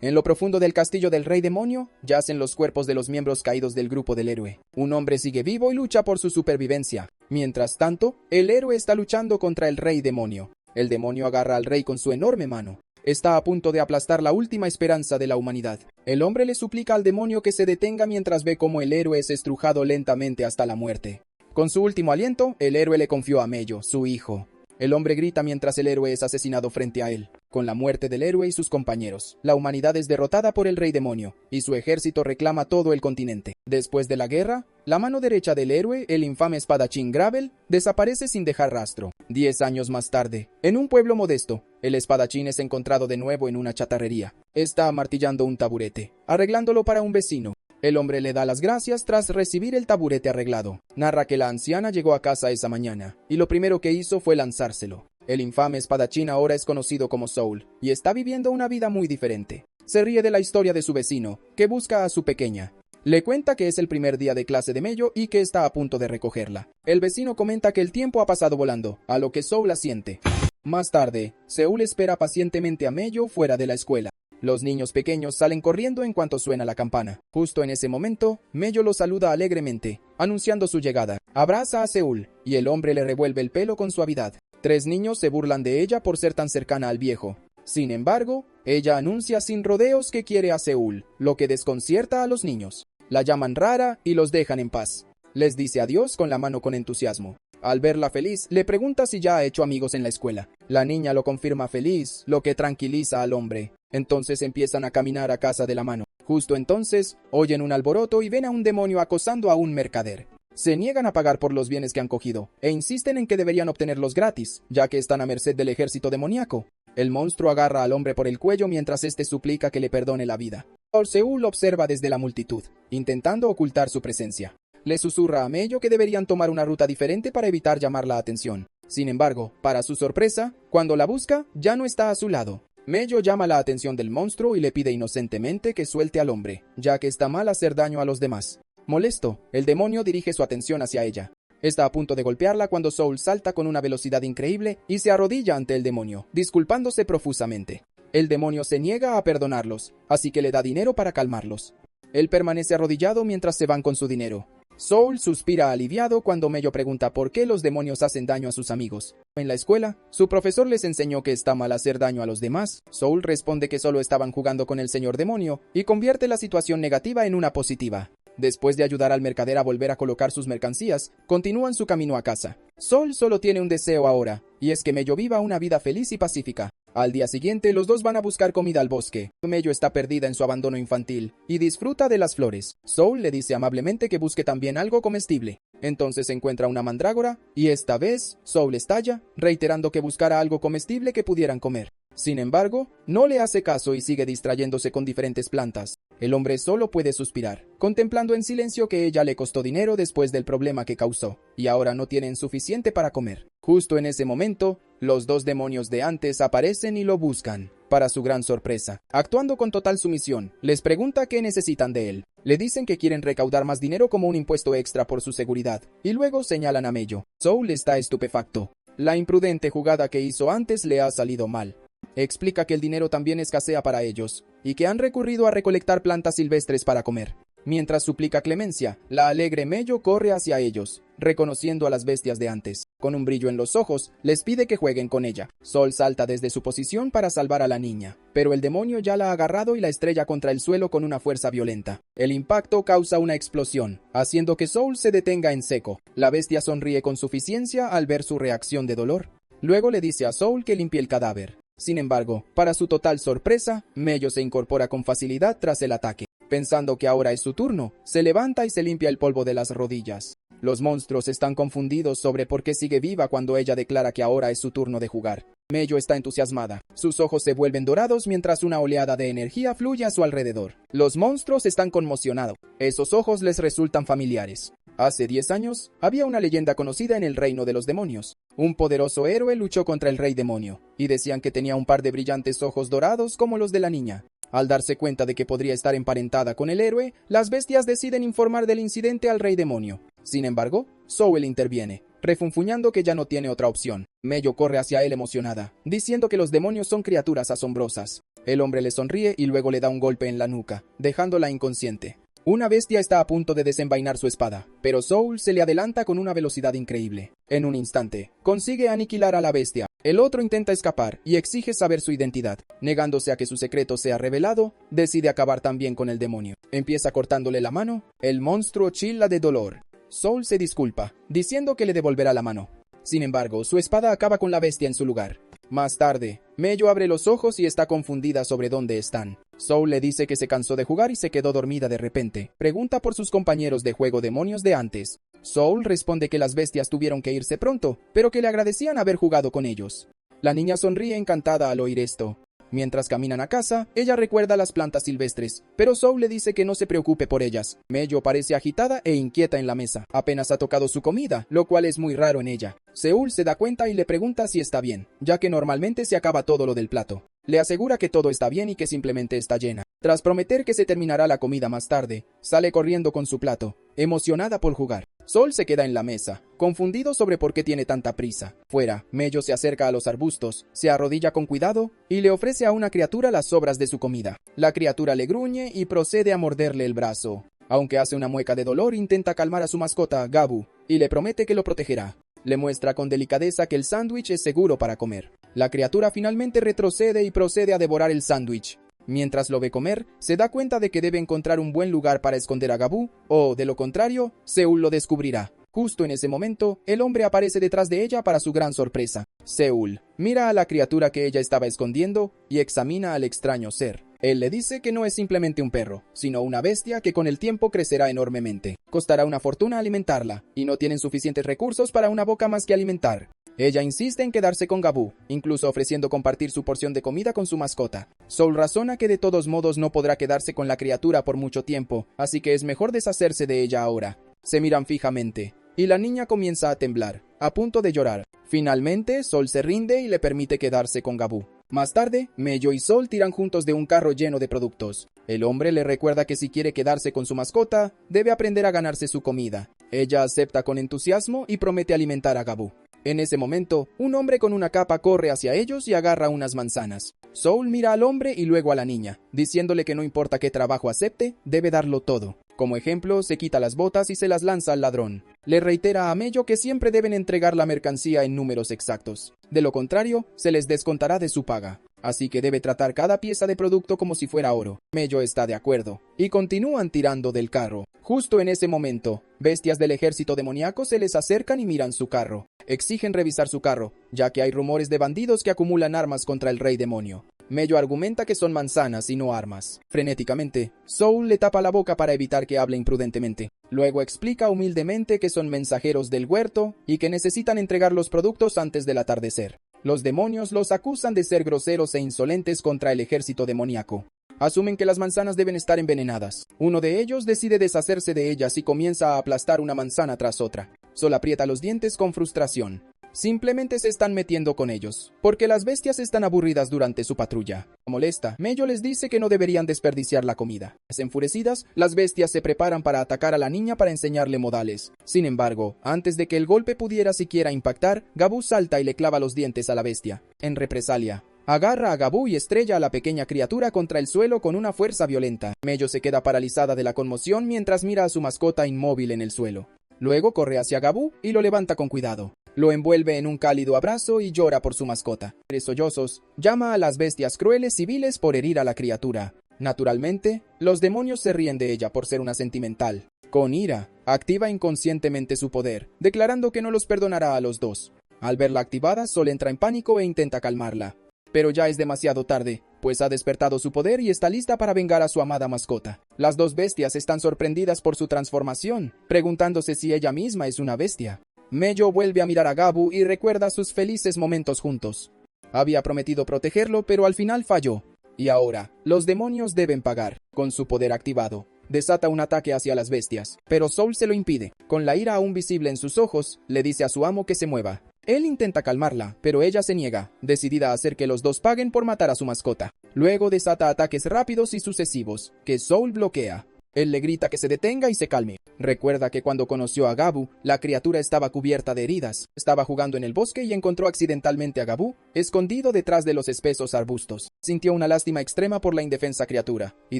En lo profundo del castillo del rey demonio yacen los cuerpos de los miembros caídos del grupo del héroe. Un hombre sigue vivo y lucha por su supervivencia. Mientras tanto, el héroe está luchando contra el rey demonio. El demonio agarra al rey con su enorme mano. Está a punto de aplastar la última esperanza de la humanidad. El hombre le suplica al demonio que se detenga mientras ve cómo el héroe es estrujado lentamente hasta la muerte. Con su último aliento, el héroe le confió a Mello, su hijo. El hombre grita mientras el héroe es asesinado frente a él. Con la muerte del héroe y sus compañeros, la humanidad es derrotada por el rey demonio, y su ejército reclama todo el continente. Después de la guerra, la mano derecha del héroe, el infame espadachín Gravel, desaparece sin dejar rastro. 10 años más tarde, en un pueblo modesto, el espadachín es encontrado de nuevo en una chatarrería. Está amartillando un taburete, arreglándolo para un vecino. El hombre le da las gracias tras recibir el taburete arreglado. Narra que la anciana llegó a casa esa mañana, y lo primero que hizo fue lanzárselo. El infame espadachín ahora es conocido como Soul, y está viviendo una vida muy diferente. Se ríe de la historia de su vecino, que busca a su pequeña. Le cuenta que es el primer día de clase de Mello y que está a punto de recogerla. El vecino comenta que el tiempo ha pasado volando, a lo que Soul asiente. Más tarde, Seúl espera pacientemente a Mello fuera de la escuela. Los niños pequeños salen corriendo en cuanto suena la campana. Justo en ese momento, Mello lo saluda alegremente, anunciando su llegada. Abraza a Seúl, y el hombre le revuelve el pelo con suavidad. 3 niños se burlan de ella por ser tan cercana al viejo. Sin embargo, ella anuncia sin rodeos que quiere a Seúl, lo que desconcierta a los niños. La llaman rara y los dejan en paz. Les dice adiós con la mano con entusiasmo. Al verla feliz, le pregunta si ya ha hecho amigos en la escuela. La niña lo confirma feliz, lo que tranquiliza al hombre. Entonces empiezan a caminar a casa de la mano. Justo entonces, oyen un alboroto y ven a un demonio acosando a un mercader. Se niegan a pagar por los bienes que han cogido, e insisten en que deberían obtenerlos gratis, ya que están a merced del ejército demoníaco. El monstruo agarra al hombre por el cuello mientras éste suplica que le perdone la vida. Seúl observa desde la multitud, intentando ocultar su presencia. Le susurra a Mello que deberían tomar una ruta diferente para evitar llamar la atención. Sin embargo, para su sorpresa, cuando la busca, ya no está a su lado. Mello llama la atención del monstruo y le pide inocentemente que suelte al hombre, ya que está mal hacer daño a los demás. Molesto, el demonio dirige su atención hacia ella. Está a punto de golpearla cuando Soul salta con una velocidad increíble y se arrodilla ante el demonio, disculpándose profusamente. El demonio se niega a perdonarlos, así que le da dinero para calmarlos. Él permanece arrodillado mientras se van con su dinero. Soul suspira aliviado cuando Mello pregunta por qué los demonios hacen daño a sus amigos. En la escuela, su profesor les enseñó que está mal hacer daño a los demás. Soul responde que solo estaban jugando con el señor demonio y convierte la situación negativa en una positiva. Después de ayudar al mercader a volver a colocar sus mercancías, continúan su camino a casa. Soul solo tiene un deseo ahora, y es que Mello viva una vida feliz y pacífica. Al día siguiente, los dos van a buscar comida al bosque. Mello está perdida en su abandono infantil y disfruta de las flores. Soul le dice amablemente que busque también algo comestible. Entonces encuentra una mandrágora y esta vez Soul estalla, reiterando que buscara algo comestible que pudieran comer. Sin embargo, no le hace caso y sigue distrayéndose con diferentes plantas. El hombre solo puede suspirar, contemplando en silencio que ella le costó dinero después del problema que causó, y ahora no tienen suficiente para comer. Justo en ese momento, los 2 demonios de antes aparecen y lo buscan. Para su gran sorpresa, actuando con total sumisión, les pregunta qué necesitan de él. Le dicen que quieren recaudar más dinero como un impuesto extra por su seguridad, y luego señalan a Mello. Soul está estupefacto. La imprudente jugada que hizo antes le ha salido mal. Explica que el dinero también escasea para ellos, y que han recurrido a recolectar plantas silvestres para comer. Mientras suplica clemencia, la alegre Mello corre hacia ellos, reconociendo a las bestias de antes. Con un brillo en los ojos, les pide que jueguen con ella. Soul salta desde su posición para salvar a la niña, pero el demonio ya la ha agarrado y la estrella contra el suelo con una fuerza violenta. El impacto causa una explosión, haciendo que Soul se detenga en seco. La bestia sonríe con suficiencia al ver su reacción de dolor. Luego le dice a Soul que limpie el cadáver. Sin embargo, para su total sorpresa, Mello se incorpora con facilidad tras el ataque. Pensando que ahora es su turno, se levanta y se limpia el polvo de las rodillas. Los monstruos están confundidos sobre por qué sigue viva cuando ella declara que ahora es su turno de jugar. Mello está entusiasmada. Sus ojos se vuelven dorados mientras una oleada de energía fluye a su alrededor. Los monstruos están conmocionados. Esos ojos les resultan familiares. Hace 10 años, había una leyenda conocida en el reino de los demonios. Un poderoso héroe luchó contra el rey demonio, y decían que tenía un par de brillantes ojos dorados como los de la niña. Al darse cuenta de que podría estar emparentada con el héroe, las bestias deciden informar del incidente al rey demonio. Sin embargo, Soul interviene, refunfuñando que ya no tiene otra opción. Mello corre hacia él emocionada, diciendo que los demonios son criaturas asombrosas. El hombre le sonríe y luego le da un golpe en la nuca, dejándola inconsciente. Una bestia está a punto de desenvainar su espada, pero Soul se le adelanta con una velocidad increíble. En un instante, consigue aniquilar a la bestia. El otro intenta escapar y exige saber su identidad. Negándose a que su secreto sea revelado, decide acabar también con el demonio. Empieza cortándole la mano. El monstruo chilla de dolor. Soul se disculpa, diciendo que le devolverá la mano. Sin embargo, su espada acaba con la bestia en su lugar. Más tarde, Mello abre los ojos y está confundida sobre dónde están. Soul le dice que se cansó de jugar y se quedó dormida de repente. Pregunta por sus compañeros de juego demonios de antes. Soul responde que las bestias tuvieron que irse pronto, pero que le agradecían haber jugado con ellos. La niña sonríe encantada al oír esto. Mientras caminan a casa, ella recuerda las plantas silvestres, pero Soul le dice que no se preocupe por ellas. Mello parece agitada e inquieta en la mesa. Apenas ha tocado su comida, lo cual es muy raro en ella. Seúl se da cuenta y le pregunta si está bien, ya que normalmente se acaba todo lo del plato. Le asegura que todo está bien y que simplemente está llena. Tras prometer que se terminará la comida más tarde, sale corriendo con su plato, emocionada por jugar. Sol se queda en la mesa, confundido sobre por qué tiene tanta prisa. Fuera, Mello se acerca a los arbustos, se arrodilla con cuidado y le ofrece a una criatura las sobras de su comida. La criatura le gruñe y procede a morderle el brazo. Aunque hace una mueca de dolor, intenta calmar a su mascota, Gabu, y le promete que lo protegerá. Le muestra con delicadeza que el sándwich es seguro para comer. La criatura finalmente retrocede y procede a devorar el sándwich. Mientras lo ve comer, se da cuenta de que debe encontrar un buen lugar para esconder a Gabu, o, de lo contrario, Seúl lo descubrirá. Justo en ese momento, el hombre aparece detrás de ella para su gran sorpresa. Seúl mira a la criatura que ella estaba escondiendo y examina al extraño ser. Él le dice que no es simplemente un perro, sino una bestia que con el tiempo crecerá enormemente. Costará una fortuna alimentarla, y no tienen suficientes recursos para una boca más que alimentar. Ella insiste en quedarse con Gabu, incluso ofreciendo compartir su porción de comida con su mascota. Soul razona que de todos modos no podrá quedarse con la criatura por mucho tiempo, así que es mejor deshacerse de ella ahora. Se miran fijamente, y la niña comienza a temblar, a punto de llorar. Finalmente, Soul se rinde y le permite quedarse con Gabu. Más tarde, Mello y Soul tiran juntos de un carro lleno de productos. El hombre le recuerda que si quiere quedarse con su mascota, debe aprender a ganarse su comida. Ella acepta con entusiasmo y promete alimentar a Gabu. En ese momento, un hombre con una capa corre hacia ellos y agarra unas manzanas. Soul mira al hombre y luego a la niña, diciéndole que no importa qué trabajo acepte, debe darlo todo. Como ejemplo, se quita las botas y se las lanza al ladrón. Le reitera a Mello que siempre deben entregar la mercancía en números exactos. De lo contrario, se les descontará de su paga. Así que debe tratar cada pieza de producto como si fuera oro. Mello está de acuerdo, y continúan tirando del carro. Justo en ese momento, bestias del ejército demoníaco se les acercan y miran su carro. Exigen revisar su carro, ya que hay rumores de bandidos que acumulan armas contra el rey demonio. Mello argumenta que son manzanas y no armas. Frenéticamente, Soul le tapa la boca para evitar que hable imprudentemente. Luego explica humildemente que son mensajeros del huerto y que necesitan entregar los productos antes del atardecer. Los demonios los acusan de ser groseros e insolentes contra el ejército demoníaco. Asumen que las manzanas deben estar envenenadas. Uno de ellos decide deshacerse de ellas y comienza a aplastar una manzana tras otra. Sol aprieta los dientes con frustración. Simplemente se están metiendo con ellos, porque las bestias están aburridas durante su patrulla. Molesta, Mello les dice que no deberían desperdiciar la comida. Enfurecidas, las bestias se preparan para atacar a la niña para enseñarle modales. Sin embargo, antes de que el golpe pudiera siquiera impactar, Gabu salta y le clava los dientes a la bestia. En represalia, agarra a Gabu y estrella a la pequeña criatura contra el suelo con una fuerza violenta. Mello se queda paralizada de la conmoción mientras mira a su mascota inmóvil en el suelo. Luego corre hacia Gabu y lo levanta con cuidado. Lo envuelve en un cálido abrazo y llora por su mascota. Entre sollozos, llama a las bestias crueles y viles por herir a la criatura. Naturalmente, los demonios se ríen de ella por ser una sentimental. Con ira, activa inconscientemente su poder, declarando que no los perdonará a los dos. Al verla activada, Sol entra en pánico e intenta calmarla. Pero ya es demasiado tarde, pues ha despertado su poder y está lista para vengar a su amada mascota. Las dos bestias están sorprendidas por su transformación, preguntándose si ella misma es una bestia. Mello vuelve a mirar a Gabu y recuerda sus felices momentos juntos. Había prometido protegerlo, pero al final falló. Y ahora, los demonios deben pagar. Con su poder activado, desata un ataque hacia las bestias, pero Soul se lo impide. Con la ira aún visible en sus ojos, le dice a su amo que se mueva. Él intenta calmarla, pero ella se niega, decidida a hacer que los dos paguen por matar a su mascota. Luego desata ataques rápidos y sucesivos, que Soul bloquea. Él le grita que se detenga y se calme. Recuerda que cuando conoció a Gabu, la criatura estaba cubierta de heridas. Estaba jugando en el bosque y encontró accidentalmente a Gabu, escondido detrás de los espesos arbustos. Sintió una lástima extrema por la indefensa criatura, y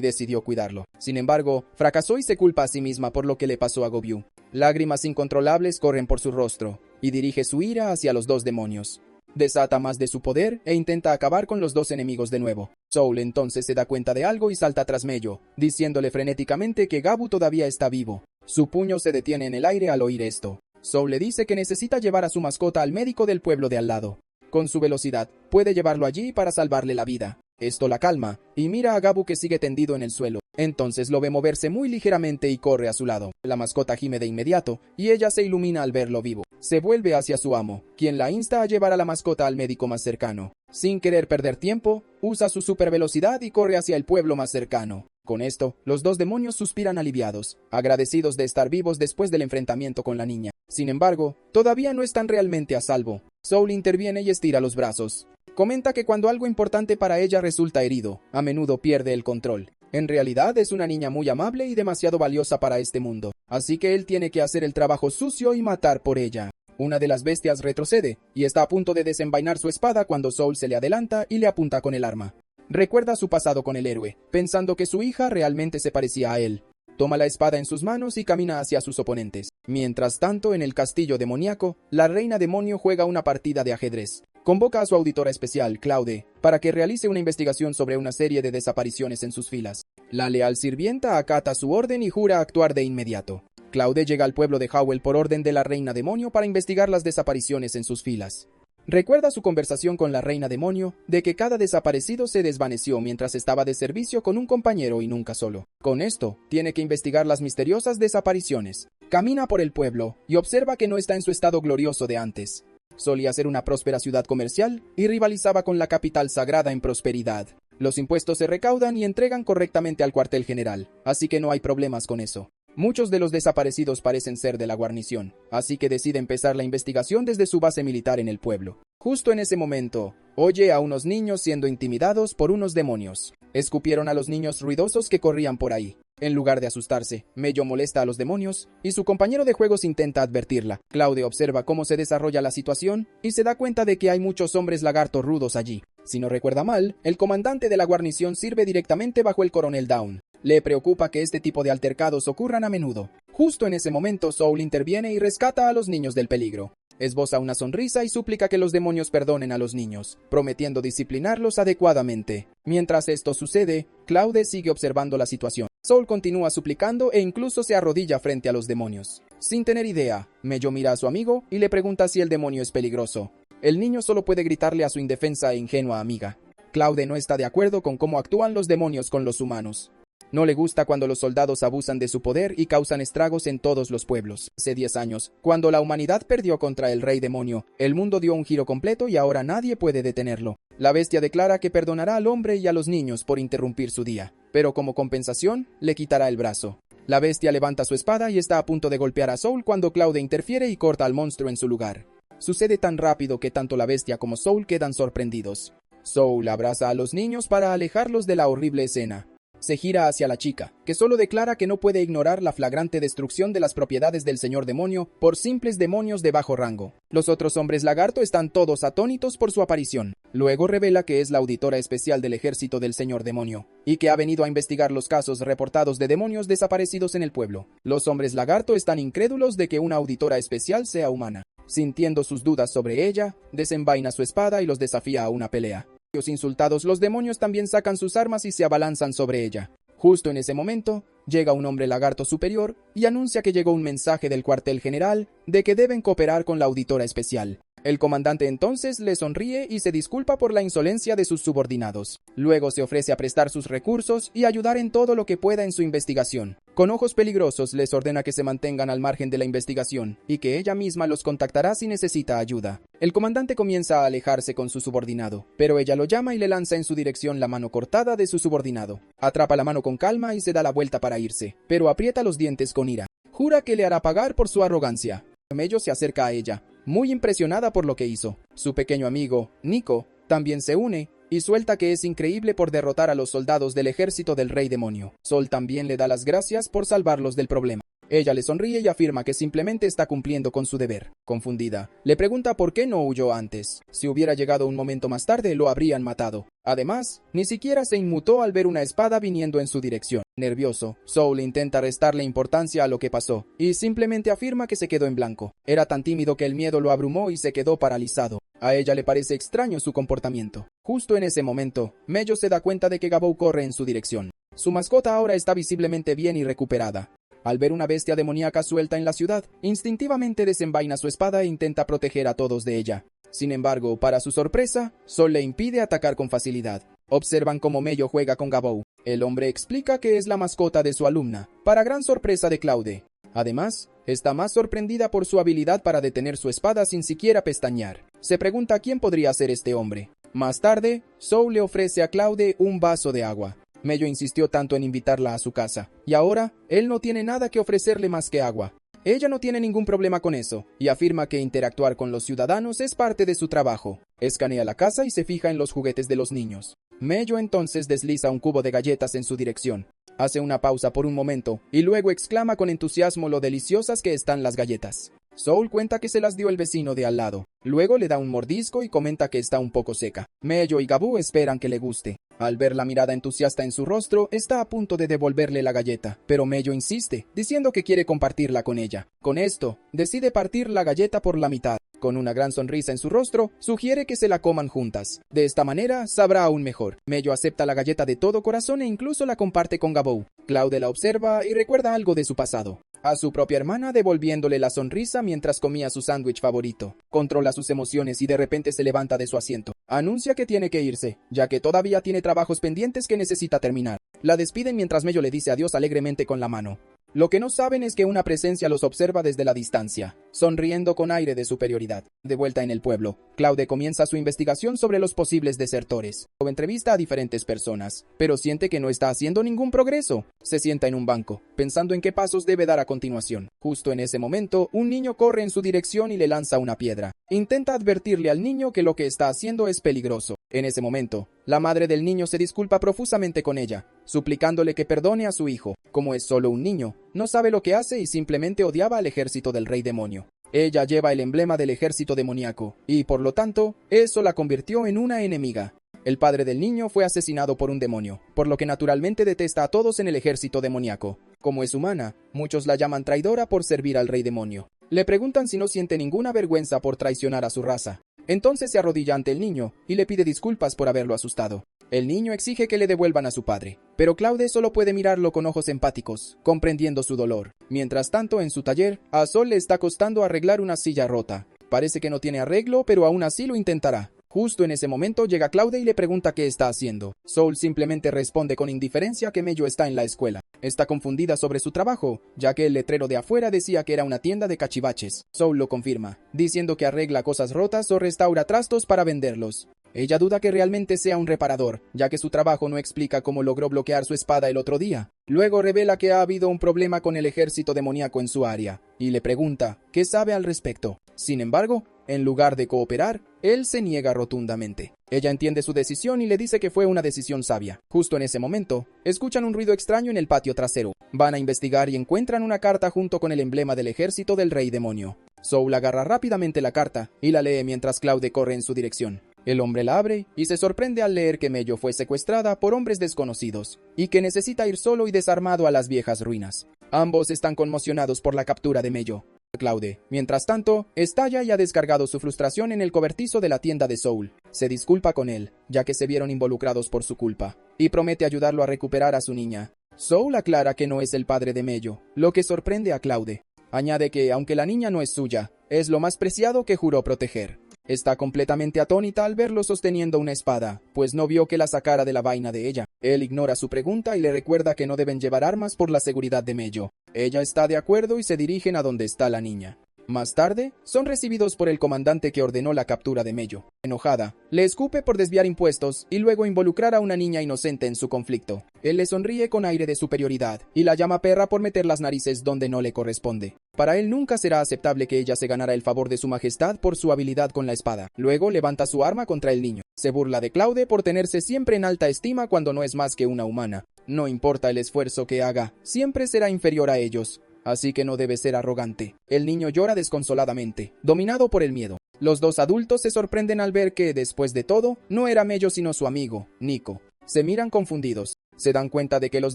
decidió cuidarlo. Sin embargo, fracasó y se culpa a sí misma por lo que le pasó a Gobiu. Lágrimas incontrolables corren por su rostro, y dirige su ira hacia los dos demonios. Desata más de su poder e intenta acabar con los dos enemigos de nuevo. Soul entonces se da cuenta de algo y salta tras Mello, diciéndole frenéticamente que Gabu todavía está vivo. Su puño se detiene en el aire al oír esto. Soul le dice que necesita llevar a su mascota al médico del pueblo de al lado. Con su velocidad, puede llevarlo allí para salvarle la vida. Esto la calma, y mira a Gabu que sigue tendido en el suelo. Entonces lo ve moverse muy ligeramente y corre a su lado. La mascota gime de inmediato, y ella se ilumina al verlo vivo. Se vuelve hacia su amo, quien la insta a llevar a la mascota al médico más cercano. Sin querer perder tiempo, usa su supervelocidad y corre hacia el pueblo más cercano. Con esto, los dos demonios suspiran aliviados, agradecidos de estar vivos después del enfrentamiento con la niña. Sin embargo, todavía no están realmente a salvo. Soul interviene y estira los brazos. Comenta que cuando algo importante para ella resulta herido, a menudo pierde el control. En realidad es una niña muy amable y demasiado valiosa para este mundo, así que él tiene que hacer el trabajo sucio y matar por ella. Una de las bestias retrocede, y está a punto de desenvainar su espada cuando Soul se le adelanta y le apunta con el arma. Recuerda su pasado con el héroe, pensando que su hija realmente se parecía a él. Toma la espada en sus manos y camina hacia sus oponentes. Mientras tanto, en el castillo demoníaco, la reina demonio juega una partida de ajedrez. Convoca a su auditora especial, Claude, para que realice una investigación sobre una serie de desapariciones en sus filas. La leal sirvienta acata su orden y jura actuar de inmediato. Claude llega al pueblo de Howell por orden de la reina demonio para investigar las desapariciones en sus filas. Recuerda su conversación con la reina demonio de que cada desaparecido se desvaneció mientras estaba de servicio con un compañero y nunca solo. Con esto, tiene que investigar las misteriosas desapariciones. Camina por el pueblo y observa que no está en su estado glorioso de antes. Solía ser una próspera ciudad comercial y rivalizaba con la capital sagrada en prosperidad. Los impuestos se recaudan y entregan correctamente al cuartel general, así que no hay problemas con eso. Muchos de los desaparecidos parecen ser de la guarnición, así que decide empezar la investigación desde su base militar en el pueblo. Justo en ese momento, oye a unos niños siendo intimidados por unos demonios. Escupieron a los niños ruidosos que corrían por ahí. En lugar de asustarse, Mello molesta a los demonios y su compañero de juegos intenta advertirla. Claude observa cómo se desarrolla la situación y se da cuenta de que hay muchos hombres lagartos rudos allí. Si no recuerda mal, el comandante de la guarnición sirve directamente bajo el coronel Down. Le preocupa que este tipo de altercados ocurran a menudo. Justo en ese momento, Soul interviene y rescata a los niños del peligro. Esboza una sonrisa y súplica que los demonios perdonen a los niños, prometiendo disciplinarlos adecuadamente. Mientras esto sucede, Claude sigue observando la situación. Soul continúa suplicando e incluso se arrodilla frente a los demonios. Sin tener idea, Mello mira a su amigo y le pregunta si el demonio es peligroso. El niño solo puede gritarle a su indefensa e ingenua amiga. Claude no está de acuerdo con cómo actúan los demonios con los humanos. No le gusta cuando los soldados abusan de su poder y causan estragos en todos los pueblos. Hace 10 años, cuando la humanidad perdió contra el rey demonio, el mundo dio un giro completo y ahora nadie puede detenerlo. La bestia declara que perdonará al hombre y a los niños por interrumpir su día, pero como compensación, le quitará el brazo. La bestia levanta su espada y está a punto de golpear a Soul cuando Claude interfiere y corta al monstruo en su lugar. Sucede tan rápido que tanto la bestia como Soul quedan sorprendidos. Soul abraza a los niños para alejarlos de la horrible escena. Se gira hacia la chica, que solo declara que no puede ignorar la flagrante destrucción de las propiedades del señor demonio por simples demonios de bajo rango. Los otros hombres lagarto están todos atónitos por su aparición. Luego revela que es la auditora especial del ejército del señor demonio, y que ha venido a investigar los casos reportados de demonios desaparecidos en el pueblo. Los hombres lagarto están incrédulos de que una auditora especial sea humana. Sintiendo sus dudas sobre ella, desenvaina su espada y los desafía a una pelea. Insultados, los demonios también sacan sus armas y se abalanzan sobre ella. Justo en ese momento, llega un hombre lagarto superior y anuncia que llegó un mensaje del cuartel general de que deben cooperar con la auditora especial. El comandante entonces le sonríe y se disculpa por la insolencia de sus subordinados. Luego se ofrece a prestar sus recursos y ayudar en todo lo que pueda en su investigación. Con ojos peligrosos les ordena que se mantengan al margen de la investigación y que ella misma los contactará si necesita ayuda. El comandante comienza a alejarse con su subordinado, pero ella lo llama y le lanza en su dirección la mano cortada de su subordinado. Atrapa la mano con calma y se da la vuelta para irse, pero aprieta los dientes con ira. Jura que le hará pagar por su arrogancia. Mello se acerca a ella, muy impresionada por lo que hizo. Su pequeño amigo, Nico, también se une y suelta que es increíble por derrotar a los soldados del ejército del Rey Demonio. Sol también le da las gracias por salvarlos del problema. Ella le sonríe y afirma que simplemente está cumpliendo con su deber. Confundida, le pregunta por qué no huyó antes. Si hubiera llegado un momento más tarde, lo habrían matado. Además, ni siquiera se inmutó al ver una espada viniendo en su dirección. Nervioso, Soul intenta restarle importancia a lo que pasó, y simplemente afirma que se quedó en blanco. Era tan tímido que el miedo lo abrumó y se quedó paralizado. A ella le parece extraño su comportamiento. Justo en ese momento, Mello se da cuenta de que Gabou corre en su dirección. Su mascota ahora está visiblemente bien y recuperada. Al ver una bestia demoníaca suelta en la ciudad, instintivamente desenvaina su espada e intenta proteger a todos de ella. Sin embargo, para su sorpresa, Sol le impide atacar con facilidad. Observan cómo Mello juega con Gabou. El hombre explica que es la mascota de su alumna, para gran sorpresa de Claude. Además, está más sorprendida por su habilidad para detener su espada sin siquiera pestañear. Se pregunta quién podría ser este hombre. Más tarde, Soul le ofrece a Claude un vaso de agua. Mello insistió tanto en invitarla a su casa, y ahora él no tiene nada que ofrecerle más que agua. Ella no tiene ningún problema con eso, y afirma que interactuar con los ciudadanos es parte de su trabajo. Escanea la casa y se fija en los juguetes de los niños. Mello entonces desliza un cubo de galletas en su dirección. Hace una pausa por un momento, y luego exclama con entusiasmo lo deliciosas que están las galletas. Soul cuenta que se las dio el vecino de al lado. Luego le da un mordisco y comenta que está un poco seca. Mello y Gabou esperan que le guste. Al ver la mirada entusiasta en su rostro, está a punto de devolverle la galleta, pero Mello insiste, diciendo que quiere compartirla con ella. Con esto, decide partir la galleta por la mitad. Con una gran sonrisa en su rostro, sugiere que se la coman juntas. De esta manera, sabrá aún mejor. Mello acepta la galleta de todo corazón e incluso la comparte con Gabou. Claude la observa y recuerda algo de su pasado. A su propia hermana devolviéndole la sonrisa mientras comía su sándwich favorito. Controla sus emociones y de repente se levanta de su asiento. Anuncia que tiene que irse, ya que todavía tiene trabajos pendientes que necesita terminar. La despiden mientras Mello le dice adiós alegremente con la mano. Lo que no saben es que una presencia los observa desde la distancia, sonriendo con aire de superioridad. De vuelta en el pueblo, Claude comienza su investigación sobre los posibles desertores. Entrevista a diferentes personas, pero siente que no está haciendo ningún progreso. Se sienta en un banco, pensando en qué pasos debe dar a continuación. Justo en ese momento, un niño corre en su dirección y le lanza una piedra. Intenta advertirle al niño que lo que está haciendo es peligroso. En ese momento, la madre del niño se disculpa profusamente con ella, suplicándole que perdone a su hijo. Como es solo un niño, no sabe lo que hace y simplemente odiaba al ejército del Rey Demonio. Ella lleva el emblema del ejército demoníaco, y por lo tanto, eso la convirtió en una enemiga. El padre del niño fue asesinado por un demonio, por lo que naturalmente detesta a todos en el ejército demoníaco. Como es humana, muchos la llaman traidora por servir al Rey Demonio. Le preguntan si no siente ninguna vergüenza por traicionar a su raza. Entonces se arrodilla ante el niño y le pide disculpas por haberlo asustado. El niño exige que le devuelvan a su padre, pero Claude solo puede mirarlo con ojos empáticos, comprendiendo su dolor. Mientras tanto, en su taller, a Sol le está costando arreglar una silla rota. Parece que no tiene arreglo, pero aún así lo intentará. Justo en ese momento llega Claude y le pregunta qué está haciendo. Soul simplemente responde con indiferencia que Mello está en la escuela. Está confundida sobre su trabajo, ya que el letrero de afuera decía que era una tienda de cachivaches. Soul lo confirma, diciendo que arregla cosas rotas o restaura trastos para venderlos. Ella duda que realmente sea un reparador, ya que su trabajo no explica cómo logró bloquear su espada el otro día. Luego revela que ha habido un problema con el ejército demoníaco en su área, y le pregunta qué sabe al respecto. Sin embargo, en lugar de cooperar, él se niega rotundamente. Ella entiende su decisión y le dice que fue una decisión sabia. Justo en ese momento, escuchan un ruido extraño en el patio trasero. Van a investigar y encuentran una carta junto con el emblema del ejército del Rey Demonio. Soul agarra rápidamente la carta y la lee mientras Claude corre en su dirección. El hombre la abre y se sorprende al leer que Mello fue secuestrada por hombres desconocidos y que necesita ir solo y desarmado a las viejas ruinas. Ambos están conmocionados por la captura de Mello. Claude, mientras tanto, estalla y ha descargado su frustración en el cobertizo de la tienda de Soul. Se disculpa con él, ya que se vieron involucrados por su culpa, y promete ayudarlo a recuperar a su niña. Soul aclara que no es el padre de Mello, lo que sorprende a Claude. Añade que, aunque la niña no es suya, es lo más preciado que juró proteger. Está completamente atónita al verlo sosteniendo una espada, pues no vio que la sacara de la vaina de ella. Él ignora su pregunta y le recuerda que no deben llevar armas por la seguridad de Mello. Ella está de acuerdo y se dirigen a donde está la niña. Más tarde, son recibidos por el comandante que ordenó la captura de Mello. Enojada, le escupe por desviar impuestos y luego involucrar a una niña inocente en su conflicto. Él le sonríe con aire de superioridad y la llama perra por meter las narices donde no le corresponde. Para él nunca será aceptable que ella se ganara el favor de su majestad por su habilidad con la espada. Luego levanta su arma contra el niño. Se burla de Claude por tenerse siempre en alta estima cuando no es más que una humana. No importa el esfuerzo que haga, siempre será inferior a ellos. Así que no debe ser arrogante. El niño llora desconsoladamente, dominado por el miedo. Los dos adultos se sorprenden al ver que, después de todo, no era Mello sino su amigo, Nico. Se miran confundidos. Se dan cuenta de que los